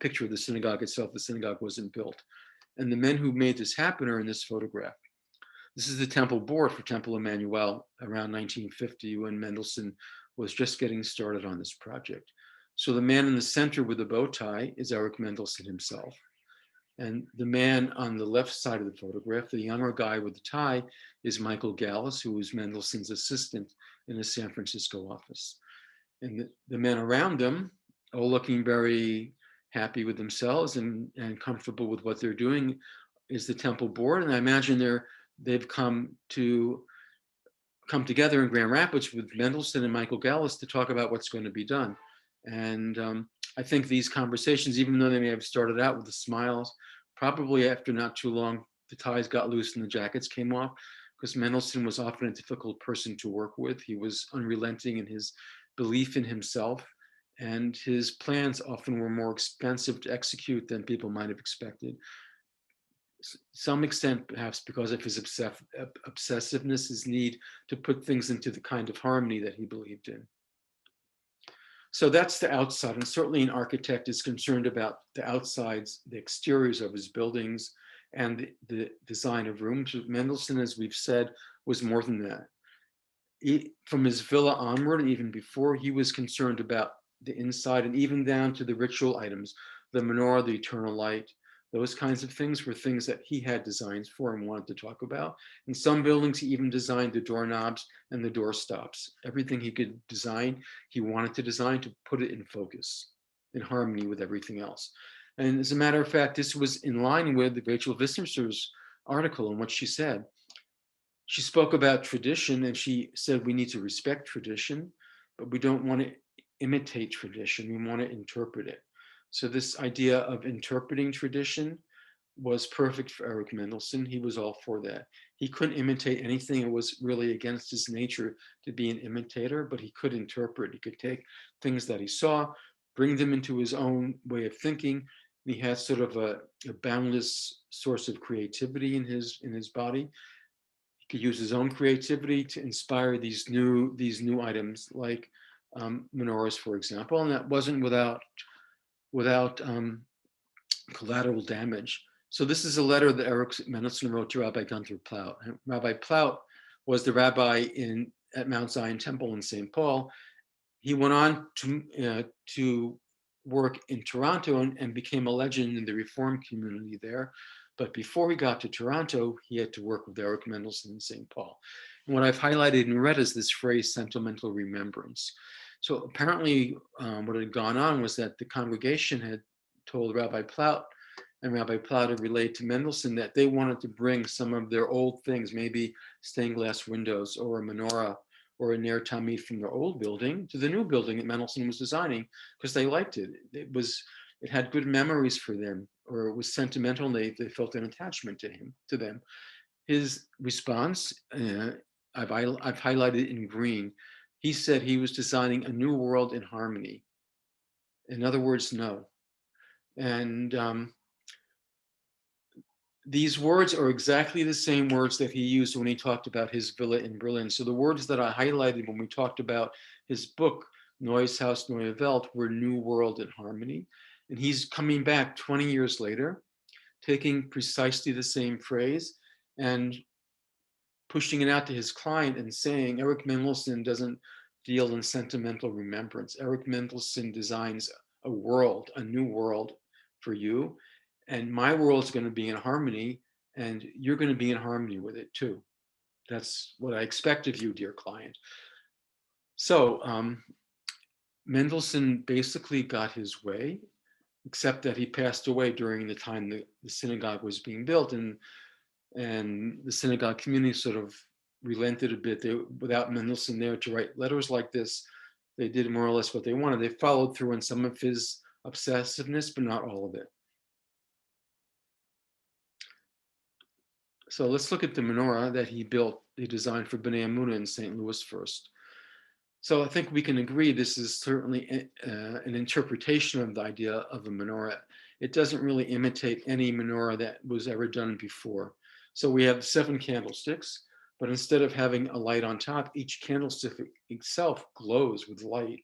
picture of the synagogue itself. The synagogue wasn't built. And the men who made this happen are in this photograph. This is the temple board for Temple Emmanuel around 1950, when Mendelsohn was just getting started on this project. So the man in the center with the bow tie is Eric Mendelsohn himself. And the man on the left side of the photograph, the younger guy with the tie, is Michael Gallus, who was Mendelssohn's assistant in the San Francisco office. And the men around them, all looking very happy with themselves and comfortable with what they're doing, is the temple board. And I imagine they've come together in Grand Rapids with Mendelsohn and Michael Gallus to talk about what's going to be done. And I think these conversations, even though they may have started out with the smiles, probably after not too long, the ties got loose and the jackets came off, because Mendelsohn was often a difficult person to work with. He was unrelenting in his belief in himself, and his plans often were more expensive to execute than people might have expected. Some extent, perhaps because of his obsessiveness, his need to put things into the kind of harmony that he believed in. So that's the outside, and certainly an architect is concerned about the outsides, the exteriors of his buildings, and the design of rooms. Mendelsohn, as we've said, was more than that. From his villa onward, and even before, he was concerned about the inside, and even down to the ritual items, the menorah, the eternal light. Those kinds of things were things that he had designs for and wanted to talk about. In some buildings, he even designed the doorknobs and the door stops. Everything he could design, he wanted to design to put it in focus, in harmony with everything else. And as a matter of fact, this was in line with Rachel Visser's article and what she said. She spoke about tradition, and she said we need to respect tradition, but we don't want to imitate tradition. We want to interpret it. So this idea of interpreting tradition was perfect for Eric Mendelsohn. He was all for that. He couldn't imitate anything. It was really against his nature to be an imitator, but he could interpret. He could take things that he saw, bring them into his own way of thinking. He had sort of a boundless source of creativity in his body. He could use his own creativity to inspire these new items, like menorahs, for example. And that wasn't without collateral damage. So this is a letter that Eric Mendelsohn wrote to Rabbi Gunther Plaut. Rabbi Plaut was the rabbi at Mount Zion Temple in St. Paul. He went on to work in Toronto and became a legend in the Reform community there. But before he got to Toronto, he had to work with Eric Mendelsohn in St. Paul. And what I've highlighted in red is this phrase, sentimental remembrance. So apparently what had gone on was that the congregation had told Rabbi Plaut, and Rabbi Plaut had relayed to Mendelsohn that they wanted to bring some of their old things, maybe stained glass windows or a menorah or a ner tamid from their old building to the new building that Mendelsohn was designing, because they liked it. It had good memories for them, or it was sentimental, and they felt an attachment to them. His response, I've highlighted in green. He said he was designing a new world in harmony. In other words, no. And these words are exactly the same words that he used when he talked about his villa in Berlin. So the words that I highlighted when we talked about his book, Neues Haus, Neue Welt, were new world in harmony. And he's coming back 20 years later, taking precisely the same phrase and pushing it out to his client and saying, Eric Mendelsohn doesn't deal in sentimental remembrance. Eric Mendelsohn designs a world, a new world for you. And my world's going to be in harmony, and you're going to be in harmony with it too. That's what I expect of you, dear client. So Mendelsohn basically got his way, except that he passed away during the time the synagogue was being built, and the synagogue community sort of relented a bit. Without Mendelsohn there to write letters like this, they did more or less what they wanted. They followed through on some of his obsessiveness, but not all of it. So let's look at the menorah that he designed for Bnei Amunah in St. Louis first. So I think we can agree this is certainly an interpretation of the idea of a menorah. It doesn't really imitate any menorah that was ever done before. So we have 7 candlesticks, but instead of having a light on top, each candlestick itself glows with light.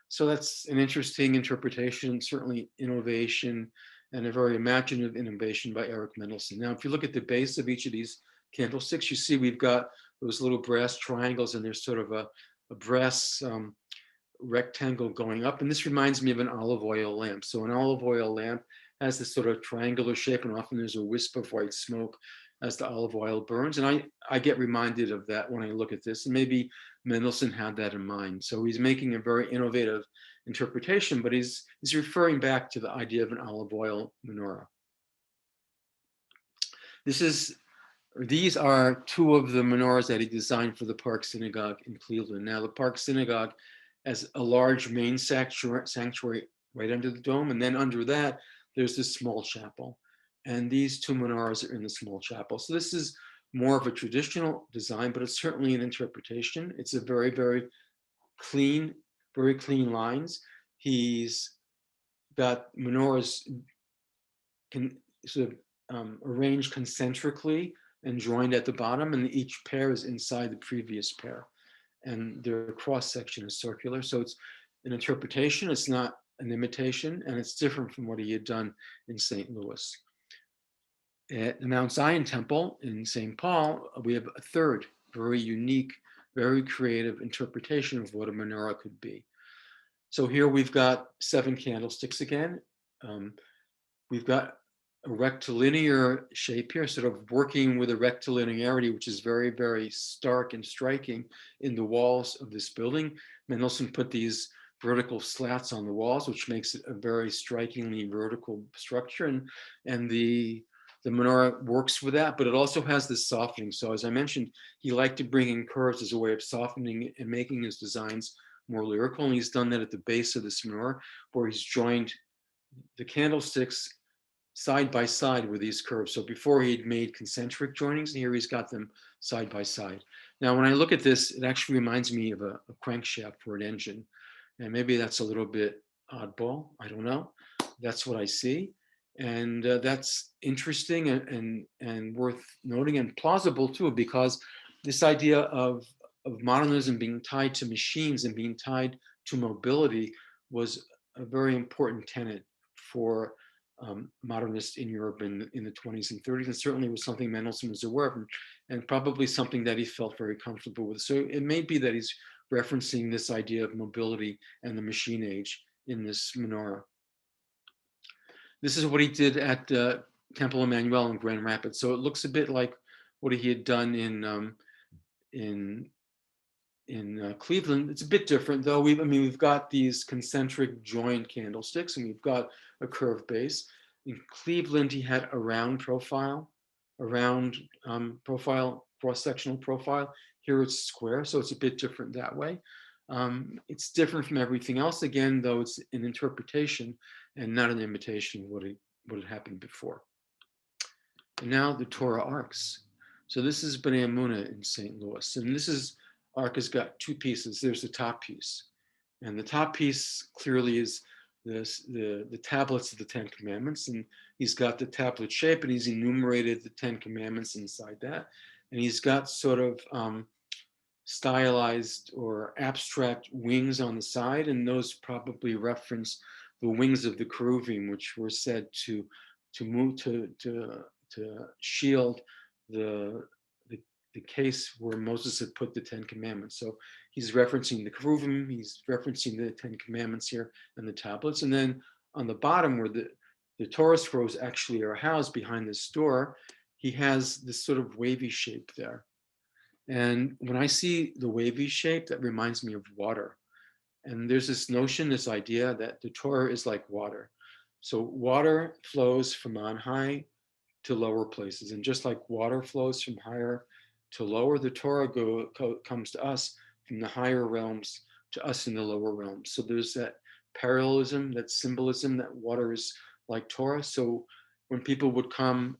So that's an interesting interpretation, certainly innovation, and a very imaginative innovation by Eric Mendelsohn. Now, if you look at the base of each of these candlesticks, you see we've got those little brass triangles, and there's sort of a brass rectangle going up. And this reminds me of an olive oil lamp. So an olive oil lamp has this sort of triangular shape, and often there's a wisp of white smoke as the olive oil burns. And I get reminded of that when I look at this. And maybe Mendelssohn had that in mind. So he's making a very innovative interpretation, but he's referring back to the idea of an olive oil menorah. These are 2 of the menorahs that he designed for the Park Synagogue in Cleveland. Now, the Park Synagogue has a large main sanctuary right under the dome, and then under that, there's this small chapel. And these 2 menorahs are in the small chapel. So this is more of a traditional design, but it's certainly an interpretation. It's a very, very clean lines. He's got menorahs sort of arranged concentrically and joined at the bottom, and each pair is inside the previous pair. And their cross section is circular. So it's an interpretation, it's not an imitation, and it's different from what he had done in St. Louis. At the Mount Zion Temple in St. Paul, we have a third very unique, very creative interpretation of what a menorah could be. So here we've got 7 candlesticks again. We've got a rectilinear shape here, sort of working with a rectilinearity, which is very, very stark and striking in the walls of this building. Mendelsohn put these vertical slats on the walls, which makes it a very strikingly vertical structure. And the menorah works with that, but it also has this softening. So as I mentioned, he liked to bring in curves as a way of softening and making his designs more lyrical. And he's done that at the base of this menorah, where he's joined the candlesticks side by side with these curves. So before he'd made concentric joinings, and here he's got them side by side. Now, when I look at this, it actually reminds me of a crankshaft for an engine. And maybe that's a little bit oddball, I don't know. That's what I see. And that's interesting and worth noting, and plausible too, because this idea of modernism being tied to machines and being tied to mobility was a very important tenet for modernists in Europe in the 20s and 30s, and certainly was something Mendelssohn was aware of, and probably something that he felt very comfortable with. So it may be that he's referencing this idea of mobility and the machine age in this menorah. This is what he did at Temple Emmanuel in Grand Rapids. So it looks a bit like what he had done in Cleveland. It's a bit different though. We've got these concentric joined candlesticks, and we've got a curved base. In Cleveland, he had a round profile, cross-sectional profile. Here it's square, so it's a bit different that way. It's different from everything else, again, though it's an interpretation and not an imitation of what had happened before. And now the Torah arcs. So this is Bnei Amunah in St. Louis, and this arc has got 2 pieces. There's the top piece, and the top piece clearly is the tablets of the 10 Commandments, and he's got the tablet shape, and he's enumerated the 10 Commandments inside that, and he's got sort of stylized or abstract wings on the side, and those probably reference the wings of the cherubim, which were said to move to shield the the case where Moses had put the 10 Commandments. So he's referencing the Keruvim, he's referencing the 10 Commandments here and the tablets. And then on the bottom where the Torah scrolls actually are housed behind this door, he has this sort of wavy shape there. And when I see the wavy shape, that reminds me of water. And there's this notion, this idea that the Torah is like water. So water flows from on high to lower places. And just like water flows from higher to lower, the Torah comes to us from the higher realms to us in the lower realms. So there's that parallelism, that symbolism that water is like Torah. So when people would come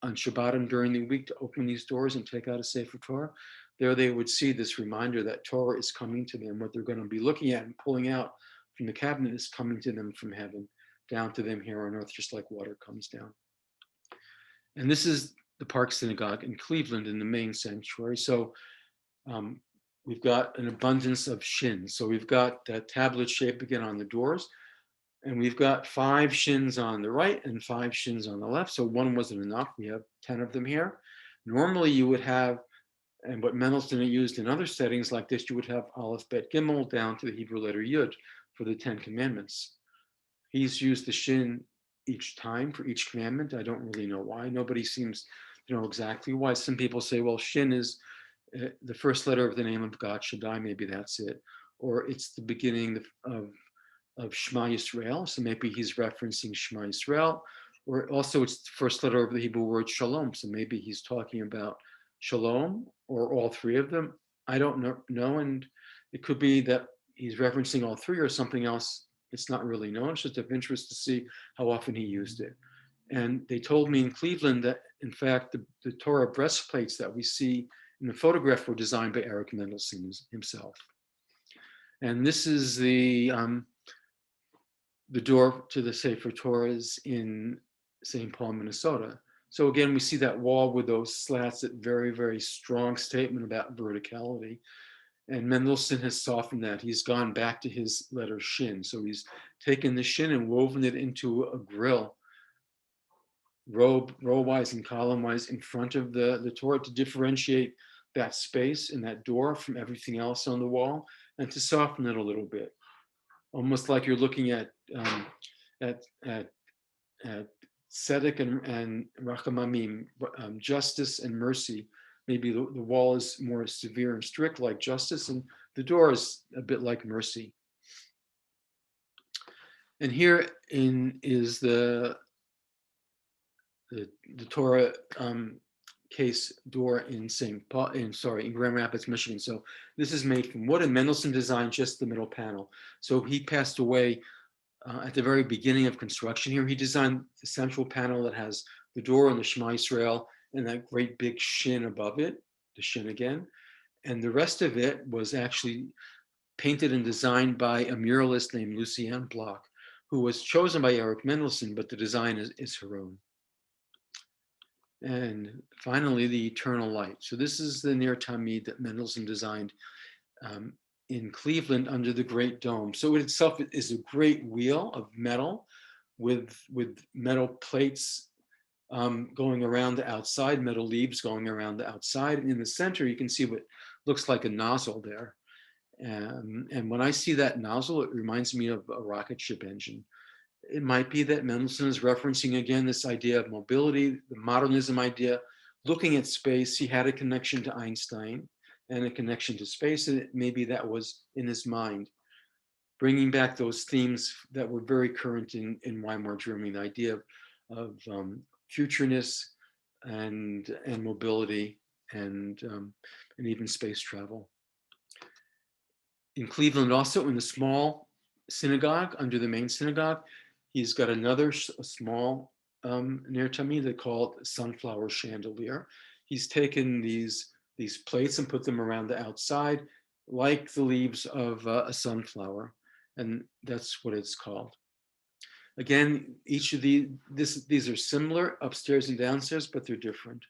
on Shabbatim during the week to open these doors and take out a Sefer Torah, there they would see this reminder that Torah is coming to them. What they're going to be looking at and pulling out from the cabinet is coming to them from heaven, down to them here on earth, just like water comes down. And this is the Park Synagogue in Cleveland in the main sanctuary. So we've got an abundance of shins. So we've got that tablet shape again on the doors. And we've got 5 shins on the right and 5 shins on the left. So one wasn't enough. We have 10 of them here. Normally you would have, and what Mendelsohn used in other settings like this, you would have Aleph, Bet, Gimel down to the Hebrew letter Yud for the 10 commandments. He's used the shin each time for each commandment. I don't really know why. Nobody seems to know exactly why. Some people say, well, shin is the first letter of the name of God, Shaddai, maybe that's it. Or it's the beginning of Shema Yisrael, so maybe he's referencing Shema Yisrael, or also it's the first letter of the Hebrew word Shalom, so maybe he's talking about Shalom, or all 3 of them. I don't know, and it could be that he's referencing all 3 or something else. It's not really known. It's just of interest to see how often he used it. And they told me in Cleveland that, in fact, the Torah breastplates that we see in the photograph were designed by Eric Mendelsohn himself. And this is the door to the Sefer Torahs in St. Paul, Minnesota. So again, we see that wall with those slats, that very, very strong statement about verticality. And Mendelsohn has softened that. He's gone back to his letter shin. So he's taken the shin and woven it into a grill, row-wise and column-wise in front of the Torah to differentiate that space and that door from everything else on the wall and to soften it a little bit. Almost like you're looking at tzedek and rachamamim, justice and mercy. Maybe the wall is more severe and strict like justice, and the door is a bit like mercy. And here is the Torah case door in in Grand Rapids, Michigan. So this is made from wood, and Mendelsohn designed just the middle panel. So he passed away at the very beginning of construction here. He designed the central panel that has the door and the Shema Yisrael and that great big shin above it, the shin again. And the rest of it was actually painted and designed by a muralist named Lucienne Bloch, who was chosen by Eric Mendelsohn, but the design is her own. And finally, the eternal light. So this is the Ner Tamid that Mendelsohn designed in Cleveland under the Great Dome. So it itself is a great wheel of metal with metal plates going around the outside, metal leaves going around the outside. And in the center, you can see what looks like a nozzle there. And when I see that nozzle, it reminds me of a rocket ship engine. It might be that Mendelsohn is referencing again this idea of mobility, the modernism idea, looking at space. He had a connection to Einstein and a connection to space, and maybe that was in his mind, bringing back those themes that were very current in Weimar Germany, the idea of futureness and mobility and even space travel. In Cleveland, also in the small synagogue under the main synagogue, he's got another small Ner Tamid they call it sunflower chandelier. He's taken these plates and put them around the outside like the leaves of a sunflower, and that's what it's called. Again, each of these are similar upstairs and downstairs, but they're different.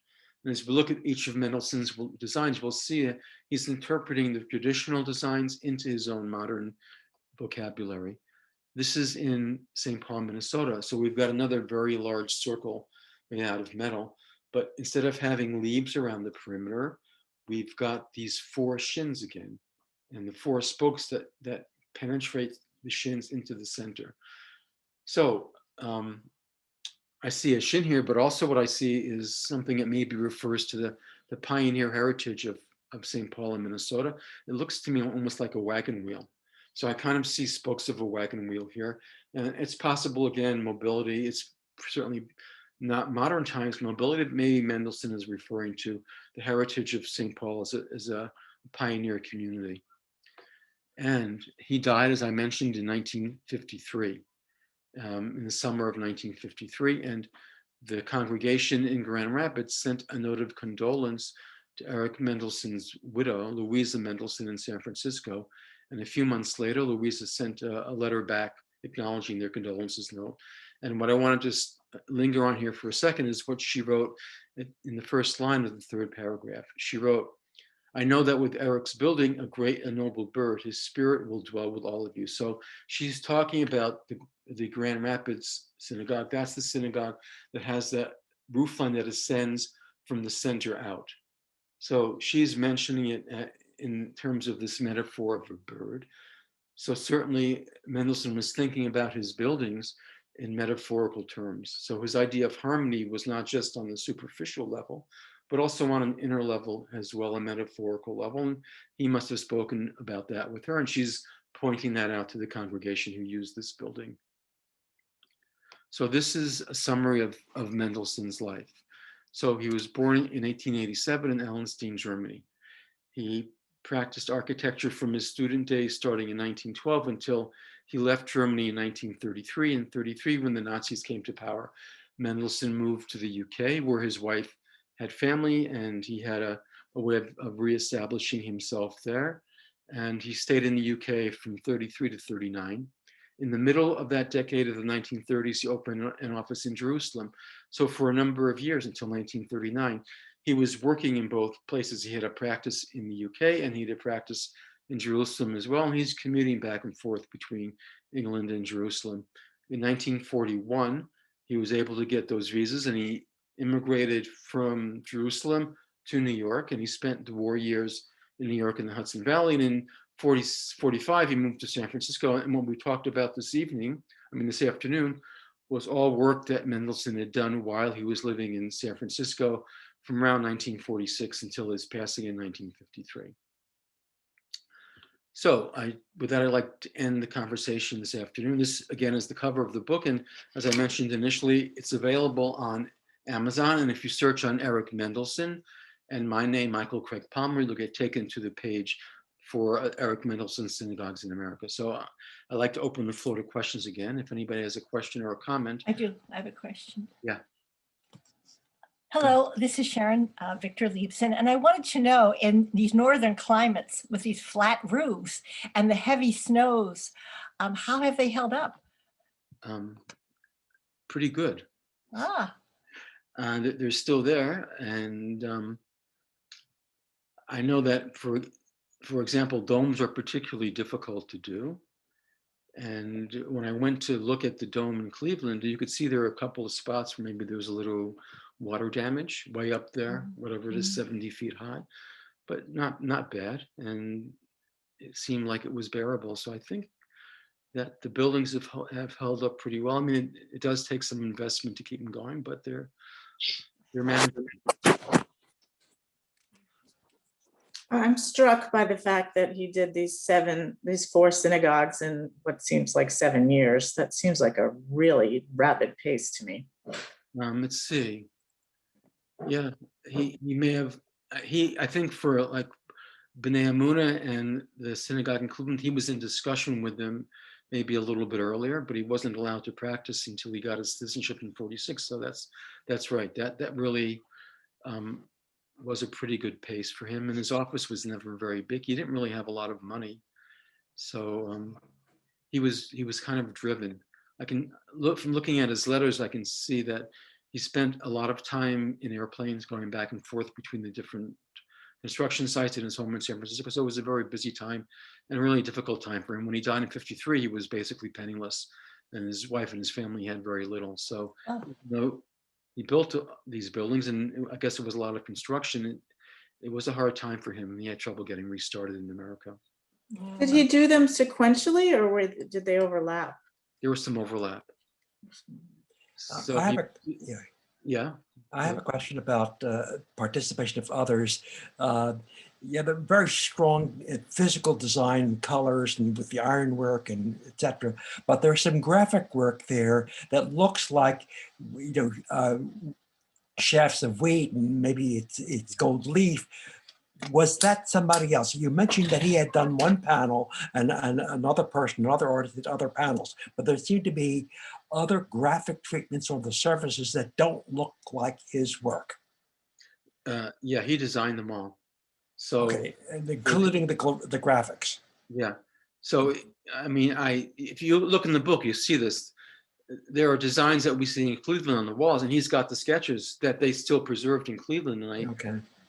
And as we look at each of Mendelssohn's designs, we'll see that he's interpreting the traditional designs into his own modern vocabulary. This is in St. Paul, Minnesota. So we've got another very large circle made out of metal, but instead of having leaves around the perimeter, we've got these four shins again, and the four spokes that penetrate the shins into the center. So I see a shin here, but also what I see is something that maybe refers to the pioneer heritage of St. Paul in Minnesota. It looks to me almost like a wagon wheel. So I kind of see spokes of a wagon wheel here. And it's possible, again, mobility. It's certainly not modern times mobility, but maybe Mendelsohn is referring to the heritage of St. Paul as a pioneer community. And he died, as I mentioned, in 1953. In the summer of 1953, and the congregation in Grand Rapids sent a note of condolence to Eric Mendelsohn's widow, Louisa Mendelsohn, in San Francisco. And a few months later, Louisa sent a letter back acknowledging their condolences note. And what I want to just linger on here for a second is what she wrote in the first line of the third paragraph. She wrote, "I know that with Eric's building a great and noble bird, his spirit will dwell with all of you." So she's talking about the Grand Rapids synagogue. That's the synagogue that has that roof line that ascends from the center out. So she's mentioning it in terms of this metaphor of a bird. So certainly Mendelssohn was thinking about his buildings in metaphorical terms. So his idea of harmony was not just on the superficial level, but also on an inner level as well, a metaphorical level. And he must have spoken about that with her. And she's pointing that out to the congregation who used this building. So this is a summary of Mendelssohn's life. So he was born in 1887 in Allenstein, Germany. He practiced architecture from his student days starting in 1912 until he left Germany in 1933. In 1933, when the Nazis came to power, Mendelssohn moved to the UK, where his wife had family, and he had a way of reestablishing himself there. And he stayed in the UK from 33 to 39. In the middle of that decade of the 1930s, he opened an office in Jerusalem. So for a number of years until 1939, he was working in both places. He had a practice in the UK and he had a practice in Jerusalem as well. And he's commuting back and forth between England and Jerusalem. In 1941, he was able to get those visas and he immigrated from Jerusalem to New York. And he spent the war years in New York in the Hudson Valley. And in 45, he moved to San Francisco. And what we talked about this afternoon, was all work that Mendelssohn had done while he was living in San Francisco from around 1946 until his passing in 1953. So with that, I'd like to end the conversation this afternoon. This, again, is the cover of the book. And as I mentioned initially, it's available on Amazon. And if you search on Eric Mendelsohn and my name, Michael Craig Palmer, you'll get taken to the page for Eric Mendelsohn Synagogues in America. So I'd like to open the floor to questions again. If anybody has a question or a comment. I do. I have a question. Yeah. Hello, this is Sharon Victor Liebson, and I wanted to know, in these northern climates with these flat roofs and the heavy snows, how have they held up? Pretty good. They're still there, and I know that for example, domes are particularly difficult to do. And when I went to look at the dome in Cleveland, you could see there are a couple of spots where maybe there was a little water damage way up there, whatever it is, 70 feet high, but not bad. And it seemed like it was bearable. So I think that the buildings have held up pretty well. I mean, it does take some investment to keep them going, but they're manageable. I'm struck by the fact that he did these 4 synagogues in what seems like 7 years. That seems like a really rapid pace to me. Let's see. Yeah, he may have. I think for like B'nai Amunah and the synagogue in Cleveland, he was in discussion with them maybe a little bit earlier, but he wasn't allowed to practice until he got his citizenship in 46. So that's right. That really was a pretty good pace for him. And his office was never very big. He didn't really have a lot of money. So he was kind of driven. I can look from looking at his letters, I can see that he spent a lot of time in airplanes going back and forth between the different construction sites in his home in San Francisco. So it was a very busy time and a really difficult time for him. When he died in 53, he was basically penniless and his wife and his family had very little. So he built these buildings, and I guess it was a lot of construction. it was a hard time for him, and he had trouble getting restarted in America. Did he do them sequentially, or did they overlap? There was some overlap. So I have yeah. I have a question about participation of others. Yeah, the very strong physical design, colors, and with the ironwork and etc. But there's some graphic work there that looks like, shafts of wheat, and maybe it's gold leaf. Was that somebody else? You mentioned that he had done one panel, and another artist did other panels, but there seemed to be other graphic treatments on the surfaces that don't look like his work. Yeah, he designed them all. So okay, and including the graphics. Yeah. So I mean, if you look in the book, you see this. There are designs that we see in Cleveland on the walls, and he's got the sketches that they still preserved in Cleveland. And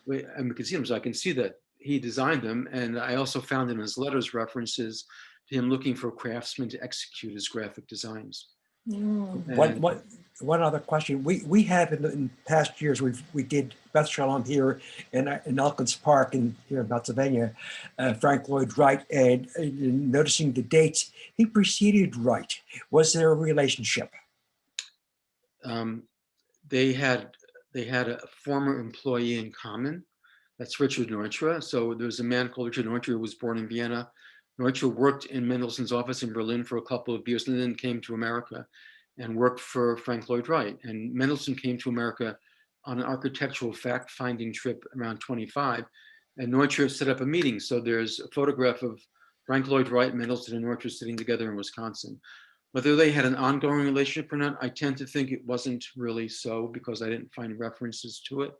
we can see them, so I can see that he designed them. And I also found in his letters references to him looking for craftsmen to execute his graphic designs. One other question. We have in past years, we did Beth Shalom here in Elkins Park here in Pennsylvania, Frank Lloyd Wright, and noticing the dates, he preceded Wright. Was there a relationship? They had a former employee in common. That's Richard Neutra. So there's a man called Richard Neutra who was born in Vienna. Neutra worked in Mendelssohn's office in Berlin for a couple of years and then came to America and worked for Frank Lloyd Wright. And Mendelssohn came to America on an architectural fact-finding trip around 25, and Neutra set up a meeting. So there's a photograph of Frank Lloyd Wright, Mendelssohn, and Neutra sitting together in Wisconsin. Whether they had an ongoing relationship or not, I tend to think it wasn't really so, because I didn't find references to it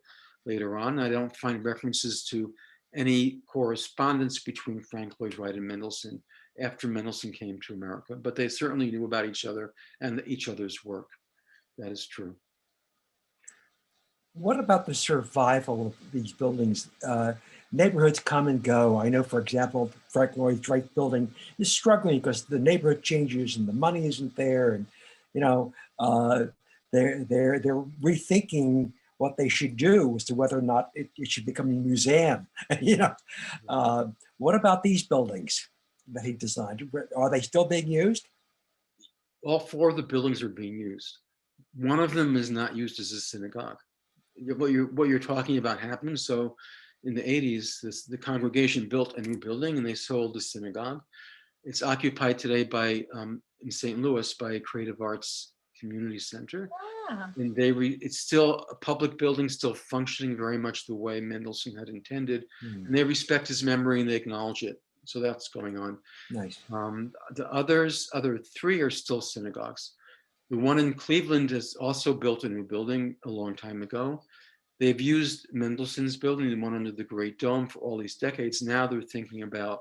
later on. I don't find references to any correspondence between Frank Lloyd Wright and Mendelssohn after Mendelssohn came to America, but they certainly knew about each other and each other's work. That is true. What about the survival of these buildings? Neighborhoods come and go. I know, for example, Frank Lloyd Wright building is struggling because the neighborhood changes and the money isn't there, and they're rethinking what they should do as to whether or not it should become a museum. What about these buildings that he designed? Are they still being used? All four of the buildings are being used. One of them is not used as a synagogue. What you're talking about happened. So in the 80s, the congregation built a new building and they sold the synagogue. It's occupied today in St. Louis by a Creative Arts Community Center. Ah. And it's still a public building, still functioning very much the way Mendelssohn had intended. And they respect his memory and they acknowledge it. So that's going on. Nice. The other three are still synagogues. The one in Cleveland has also built a new building a long time ago. They've used Mendelssohn's building, the one under the Great Dome, for all these decades. Now they're thinking about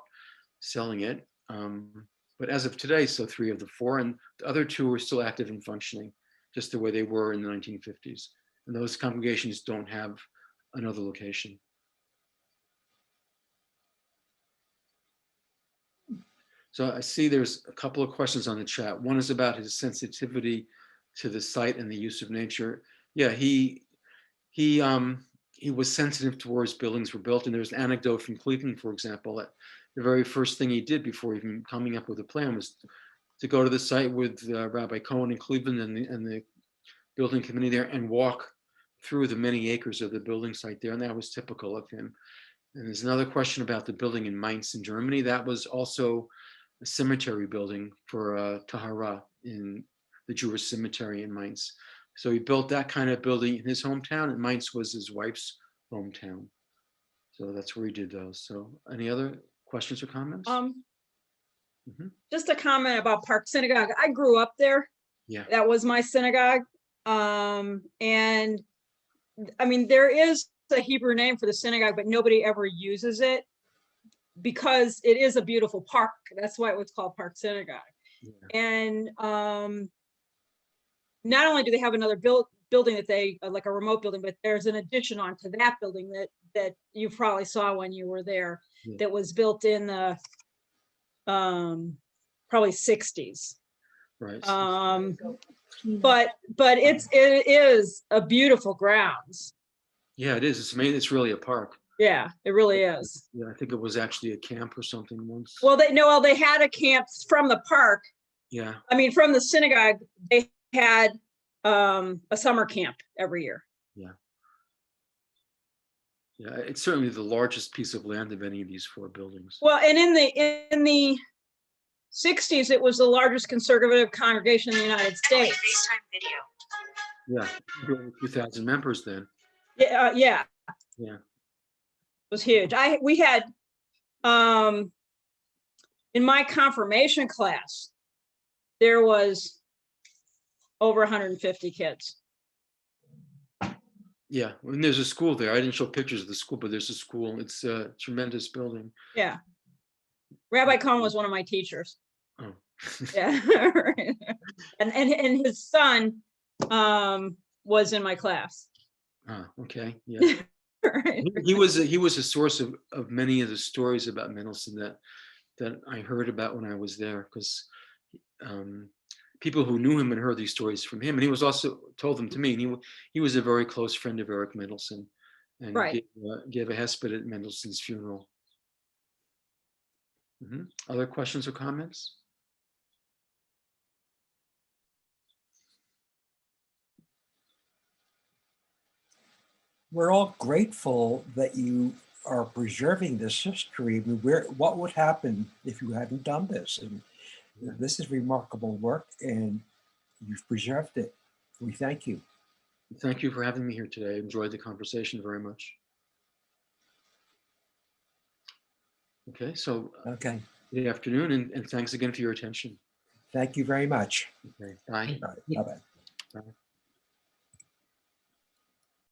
selling it. But as of today, so 3 of the 4, and the other 2 are still active and functioning, just the way they were in the 1950s. And those congregations don't have another location. So I see there's a couple of questions on the chat. One is about his sensitivity to the site and the use of nature. Yeah, he was sensitive towards buildings were built. And there's an anecdote from Cleveland, for example, that the very first thing he did before even coming up with a plan was to go to the site with Rabbi Cohen in Cleveland and the building committee there and walk through the many acres of the building site there. And that was typical of him. And there's another question about the building in Mainz in Germany. That was also a cemetery building for Tahara in the Jewish cemetery in Mainz. So he built that kind of building in his hometown, and Mainz was his wife's hometown. So that's where he did those. So any other questions or comments? Just a comment about Park Synagogue. I grew up there. Yeah. That was my synagogue. And I mean, there is a Hebrew name for the synagogue, but nobody ever uses it because it is a beautiful park. That's why it was called Park Synagogue. Yeah. And not only do they have another building that they like a remote building, but there's an addition onto that building that you probably saw when you were there. Yeah. That was built in the probably 60s. Right. But it is a beautiful grounds. Yeah, it is. It's amazing. It's really a park. Yeah, it really is. Yeah, I think it was actually a camp or something once. Well, they had a camp from the park. Yeah, I mean, from the synagogue, they had a summer camp every year. yeah. Yeah, it's certainly the largest piece of land of any of these 4 buildings. Well, and in the 60s, it was the largest conservative congregation in the United States. Yeah, over 2,000 members then. Yeah, yeah. Yeah. It was huge. We had in my confirmation class, there was over 150 kids. Yeah, and there's a school there. I didn't show pictures of the school, but there's a school. It's a tremendous building. Yeah. Rabbi Cohen was one of my teachers. Oh. Yeah. and his son was in my class. Ah, okay. Yeah. Right. He was a source of many of the stories about Mendelsohn that I heard about when I was there, because people who knew him and heard these stories from him, and he was also told them to me. And he was a very close friend of Eric Mendelsohn, and Right. gave a hesped at Mendelsohn's funeral. Other questions or comments? We're all grateful that you are preserving this history. I mean, what would happen if you hadn't done this? And this is remarkable work, and you've preserved it. We thank you. Thank you for having me here today. I enjoyed the conversation very much. Okay, so Okay. good afternoon, and thanks again for your attention. Thank you very much. Okay, bye. All right. Bye-bye. Bye.